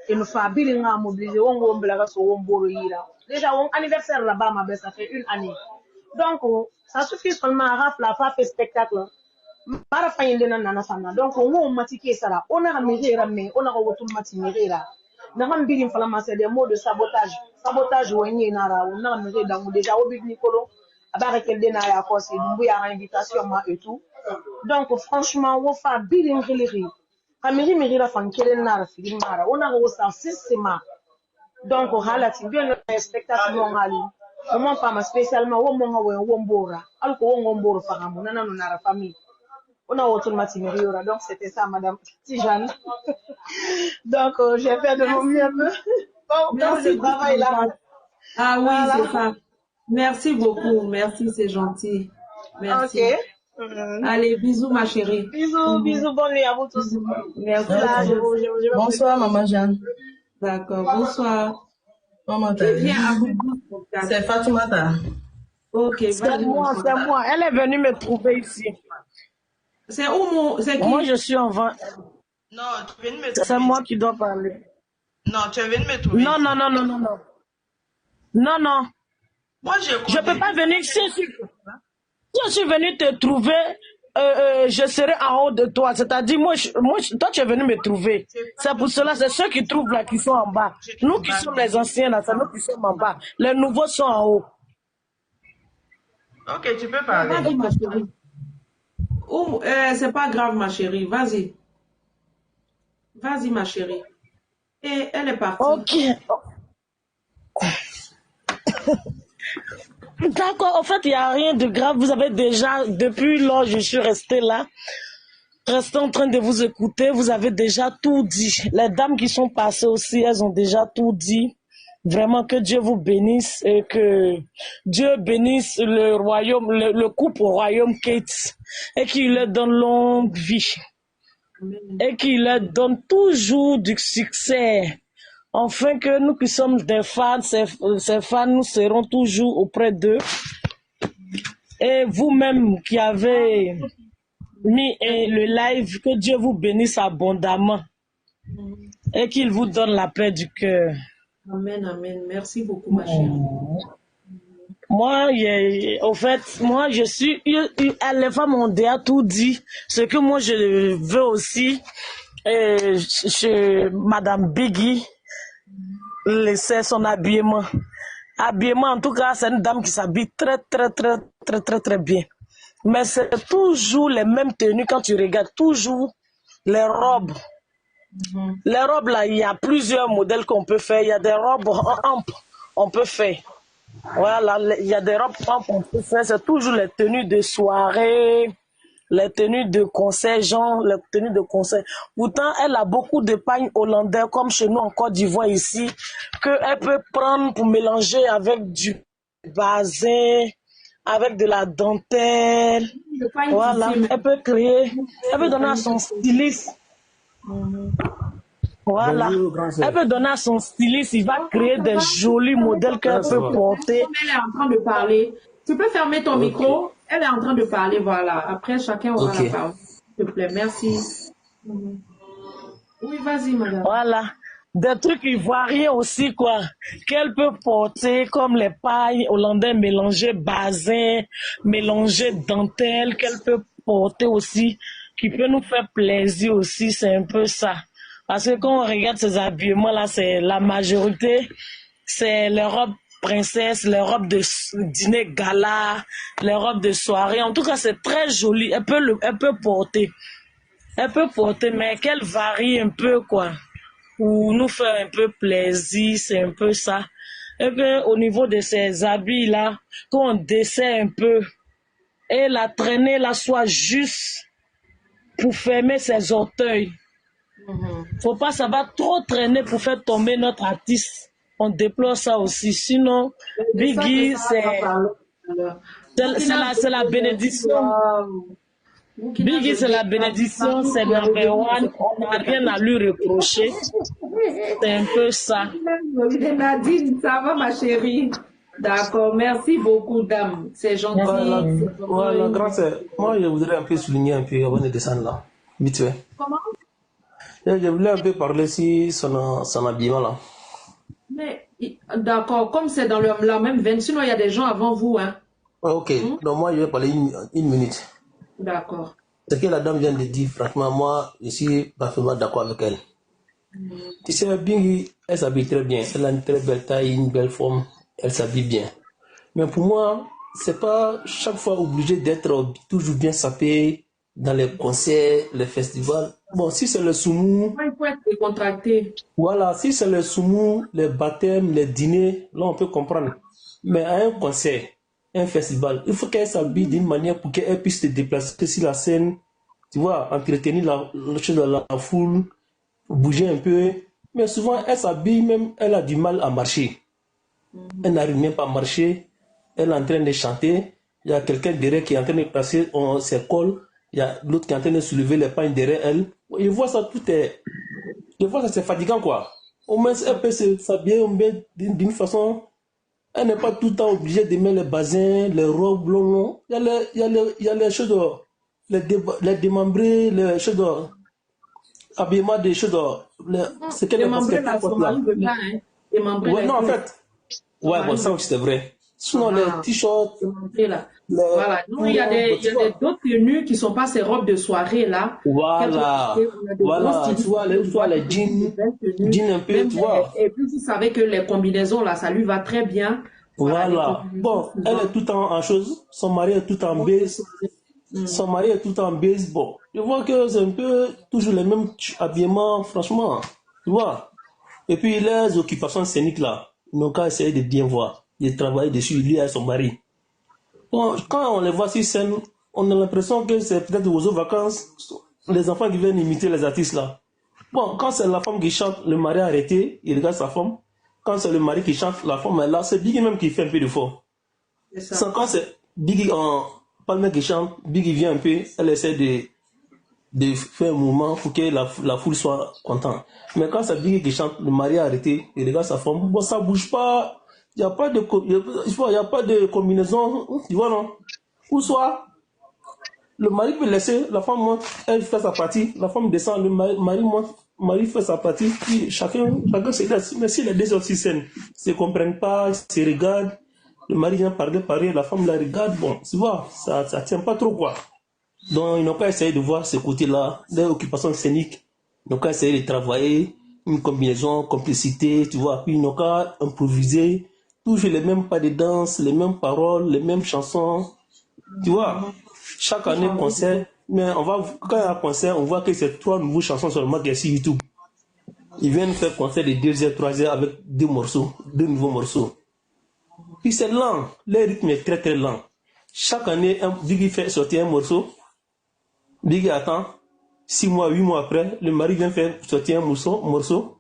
il fa bilinga mobiliser wongo mbela so womboro yira déjà won anniversaire la bama be ça fait une année Donc, ça suffit seulement à rafler la faire spectacle. Mara fa yende na nana sana. Donc, on matike sara. On a méré ramé, on a retour matiméré là. N'avons pas falama c'est des mots de sabotage. Sabotage ouanye nara. On a méré dans déjà au big Nicolo. Abare quel dena ya cause et donc ya invitation ma et tout. Donc, franchement, on fait biling rileri. Kamiri méré la fan kelen nara filim nara. On a reçu système. Donc, halati bien le spectacle mongali. Comment pas spécialement au moment où on bora. Alors qu'on bora faramu nana nara famille. On a autour de Matimériora. Donc, c'était ça, madame Tijane. Donc, j'ai fait de mon mieux. Bon, merci le travail là. Ah oui, voilà. C'est ça. Merci beaucoup. Merci, c'est gentil. Merci. Ok. Allez, bisous, ma chérie. Bisous, bisous, bonne nuit à vous tous. Merci. Là, bonsoir, maman Jeanne. D'accord, bonsoir. Maman, qui vient à vous? C'est Fatoumata. Ok, c'est moi, c'est moi. Elle est venue me trouver ici. C'est où c'est qui? Moi, je suis en vent. Non, tu viens de me trouver. C'est moi qui dois parler. Non, tu viens de me trouver. Non. Non. Moi, je peux pas venir. Si je suis venu te trouver, je serai en haut de toi. C'est-à-dire, toi, tu es venu me trouver. C'est pour cela, c'est ceux qui trouvent là qui sont en bas. Nous qui sommes les anciens là, c'est nous qui sommes en bas. Les nouveaux sont en haut. Ok, tu peux parler. Vas-y, ma chérie. C'est pas grave, ma chérie. Vas-y. Vas-y, ma chérie. Et elle est partie. Ok. D'accord, en fait, il n'y a rien de grave. Vous avez déjà, depuis lors, je suis restée là, restée en train de vous écouter. Vous avez déjà tout dit. Les dames qui sont passées aussi, elles ont déjà tout dit. Vraiment que Dieu vous bénisse et que Dieu bénisse le royaume, le couple au royaume Kate et qu'il leur donne longue vie. Amen. Et qu'il leur donne toujours du succès. Enfin que nous qui sommes des fans, ces fans, nous serons toujours auprès d'eux. Et vous-même qui avez mis le live, que Dieu vous bénisse abondamment et qu'il vous donne la paix du cœur. Amen, amen. Merci beaucoup, ma chérie. Moi, je suis... Les femmes ont déjà tout dit. Ce que moi, je veux aussi, chez Madame Biggie, laisser son habillement. Habillement, en tout cas, c'est une dame qui s'habille très bien. Mais c'est toujours les mêmes tenues quand tu regardes. Toujours les robes. Les robes, là, il y a plusieurs modèles qu'on peut faire. Il y a des robes amples, on peut faire. Voilà, il y a des robes amples, on peut faire. C'est toujours les tenues de soirée, les tenues de concert, genre les tenues de concert. Pourtant, elle a beaucoup de pagnes hollandais, comme chez nous en Côte d'Ivoire ici, qu'elle peut prendre pour mélanger avec du bazin, avec de la dentelle. Voilà, elle peut créer, elle peut donner à son styliste. Voilà, elle peut donner à son styliste, il va créer des jolis modèles qu'elle peut porter. Elle est en train de parler. Tu peux fermer ton micro. Elle est en train de parler, voilà. Après, chacun aura la parole. S'il te plaît, merci. Oui, vas-y, madame. Voilà. Des trucs ivoiriens aussi, quoi. Qu'elle peut porter, comme les pailles hollandais mélangées bazin, mélangées dentelle, qu'elle peut porter aussi, qui peut nous faire plaisir aussi, c'est un peu ça. Parce que quand on regarde ces habillements-là, c'est la majorité, c'est les robes princesse, les robes de dîner gala, les robes de soirée. En tout cas, c'est très joli. Elle peut porter. Elle peut porter, mais qu'elle varie un peu, quoi. Pour nous faire un peu plaisir, c'est un peu ça. Et que au niveau de ces habits-là, qu'on dessert un peu, et la traînée là soit juste pour fermer ses orteils. Faut pas, ça va trop traîner pour faire tomber notre artiste. On déplore ça aussi. Sinon, Biggie, c'est la bénédiction. Biggie, c'est la bénédiction, c'est number one. On n'a rien à lui reprocher. C'est un peu ça. Nadine, ça va, ma chérie? D'accord, merci beaucoup, dame. C'est gentil. Voilà, grâce. Moi, je voudrais un peu souligner un peu avant de descendre là. Vite fait. Comment? Je voulais un peu parler si son habillement là. Mais, d'accord, comme c'est dans la même veine, sinon il y a des gens avant vous, hein. Ok, donc moi je vais parler une minute. D'accord. Ce que la dame vient de dire, franchement, moi, je suis parfaitement d'accord avec elle. Tu sais, Bingi, elle s'habille très bien. Elle a une très belle taille, une belle forme. Elle s'habille bien. Mais pour moi, c'est pas chaque fois obligé d'être toujours bien sapé dans les concerts, les festivals. Bon, si c'est le soumou. Il faut être décontracté. Voilà, si c'est le soumou, les baptêmes, les dîners, là on peut comprendre. Mais à un concert, un festival, il faut qu'elle s'habille d'une manière pour qu'elle puisse se déplacer sur la scène, tu vois, entretenir la foule, bouger un peu. Mais souvent, elle s'habille même, elle a du mal à marcher. Elle n'arrive même pas à marcher. Elle est en train de chanter. Il y a quelqu'un derrière qui est en train de passer ses cols. Il y a l'autre qui est en train de soulever les pagnes derrière elle. Je vois ça, je vois ça, c'est fatigant, quoi. Au moins, elle peut s'habiller d'une façon. Elle n'est pas tout le temps obligée de mettre les basins, les robes longs. Il y a les choses, les démembrés, les choses, habillement des choses, c'est qu'elle est Démembrer là, son mari veut pas, hein. Démembrer ouais, les non, en trucs. fait. Ouais, bon, ça aussi c'est vrai. Sinon, les t-shirts. Voilà. Non, il y a d'autres tenues qui ne sont pas ces robes de soirée là. Voilà. Voilà. Tu vois, les jeans un peu, tu vois. Et puis, vous savez que les combinaisons là, ça lui va très bien. Voilà. Bon, elle est tout en chose. Son mari est tout en base. Son mari est tout en base. Bon, je vois que c'est un peu toujours les mêmes habillements, franchement. Tu vois. Et puis, les occupations scéniques là, ils n'ont qu'à essayer de bien voir. De travailler dessus, lui et son mari. Bon, quand on les voit sur scène, on a l'impression que c'est peut-être aux autres vacances, les enfants qui viennent imiter les artistes là. Bon, quand c'est la femme qui chante, le mari a arrêté, il regarde sa femme. Quand c'est le mari qui chante, la femme est là. C'est Biggie même qui fait un peu d'effort. Quand c'est Biggie en Palmer qui chante, Biggie vient un peu, elle essaie de faire un mouvement pour que la foule soit contente. Mais quand c'est Biggie qui chante, le mari a arrêté, il regarde sa femme. Bon, ça bouge pas. Il n'y a pas de combinaison, tu vois, non? Ou soit, le mari peut laisser, la femme monte, elle fait sa partie, la femme descend, le mari monte, le mari fait sa partie, puis chacun se laisse. Mais si les deux autres scènes ne se comprennent pas, se regardent, le mari vient parler, la femme la regarde, bon, tu vois, ça tient pas trop, quoi. Donc, ils n'ont qu'à essayer de voir ce côté-là, des occupations scéniques, ils n'ont qu'à essayer de travailler, une combinaison, complicité, tu vois, puis ils n'ont qu'à improviser, toujours les mêmes pas de danse, les mêmes paroles, les mêmes chansons. Tu vois, chaque année, concert, mais quand il y a un concert, on voit que c'est 3 nouvelles chansons seulement qui sont sur YouTube. Ils viennent faire concert de 2 heures, 3 heures avec 2 nouveaux morceaux. Puis c'est lent, le rythme est très très lent. Chaque année, Biggie fait sortir un morceau. Biggie attend, 6 mois, 8 mois après, le mari vient faire sortir un morceau.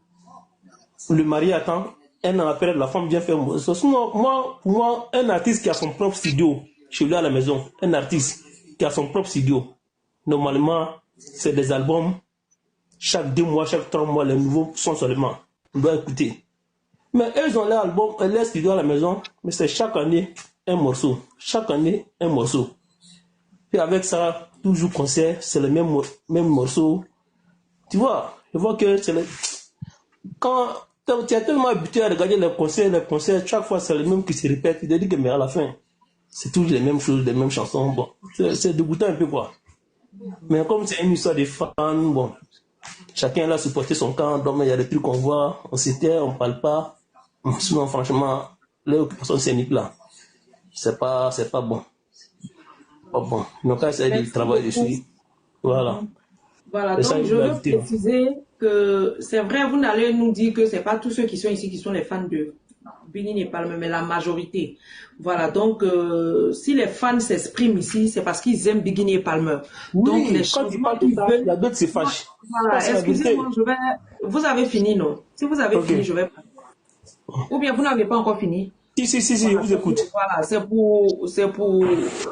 Le mari attend. Un an après, la femme vient faire un morceau. Sinon, pour moi, un artiste qui a son propre studio, chez lui à la maison, un artiste qui a son propre studio, normalement, c'est des albums, chaque 2 mois, chaque 3 mois, les nouveaux sont seulement. On doit écouter. Mais eux, ils ont leur album, leur studio à la maison, mais c'est chaque année un morceau. Chaque année, un morceau. Puis avec ça, toujours concert, c'est le même morceau. Tu vois, je vois que c'est quand tu es tellement habitué à regarder les concerts, chaque fois c'est le même qui se répète. Il te dit que mais à la fin, c'est toujours les mêmes choses, les mêmes chansons. Bon, c'est dégoûtant un peu, quoi. Mais comme c'est une histoire de fans, bon, chacun a supporté son camp, donc il y a des trucs qu'on voit, on s'éteint, on parle pas. Sinon, franchement, les occupations scéniques là, c'est pas bon. Pas bon. Donc, là, c'est du travail dessus. Voilà. Voilà, donc je veux préciser que c'est vrai, vous n'allez nous dire que c'est pas tous ceux qui sont ici qui sont les fans de Biggie et Palmer, mais la majorité. Voilà, donc si les fans s'expriment ici, c'est parce qu'ils aiment Biggie et Palmer. Oui, donc les quand ils parlent tout ça, la bête se fâche. Voilà, excusez-moi, vous avez fini, non? Si vous avez fini, je vais... Ou bien vous n'avez pas encore fini? Si, voilà, je vous écoute. Voilà, c'est pour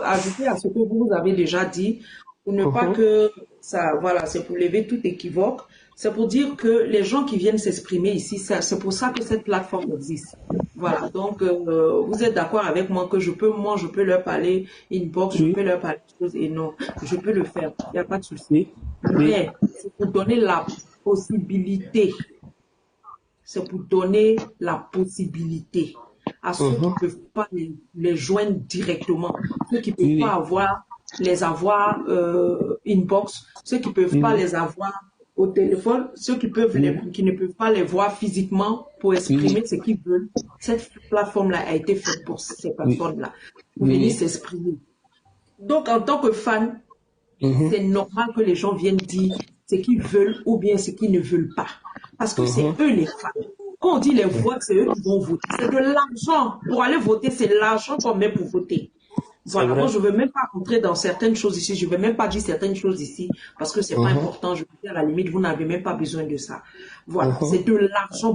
ajouter à ce que vous avez déjà dit, pour ne pas que ça, voilà, c'est pour lever tout équivoque. C'est pour dire que les gens qui viennent s'exprimer ici, c'est pour ça que cette plateforme existe. Voilà, donc vous êtes d'accord avec moi que je peux leur parler inbox, je peux leur parler des choses et non, je peux le faire, il n'y a pas de souci. Mais c'est pour donner la possibilité. C'est pour donner la possibilité à ceux qui ne peuvent pas les joindre directement, ceux qui ne peuvent pas les avoir inbox, ceux qui ne peuvent pas les avoir au téléphone, ceux qui ne peuvent pas les voir physiquement pour exprimer ce qu'ils veulent. Cette plateforme-là a été faite pour ces personnes-là, pour venir s'exprimer. Donc, en tant que fan, c'est normal que les gens viennent dire ce qu'ils veulent ou bien ce qu'ils ne veulent pas. Parce que c'est eux les fans. Quand on dit les votes, c'est eux qui vont voter. C'est de l'argent. Pour aller voter, c'est l'argent qu'on met pour voter. Voilà, moi je ne veux même pas rentrer dans certaines choses ici, je ne veux même pas dire certaines choses ici, parce que ce n'est pas important, je veux dire à la limite, vous n'avez même pas besoin de ça. Voilà, c'est de l'argent.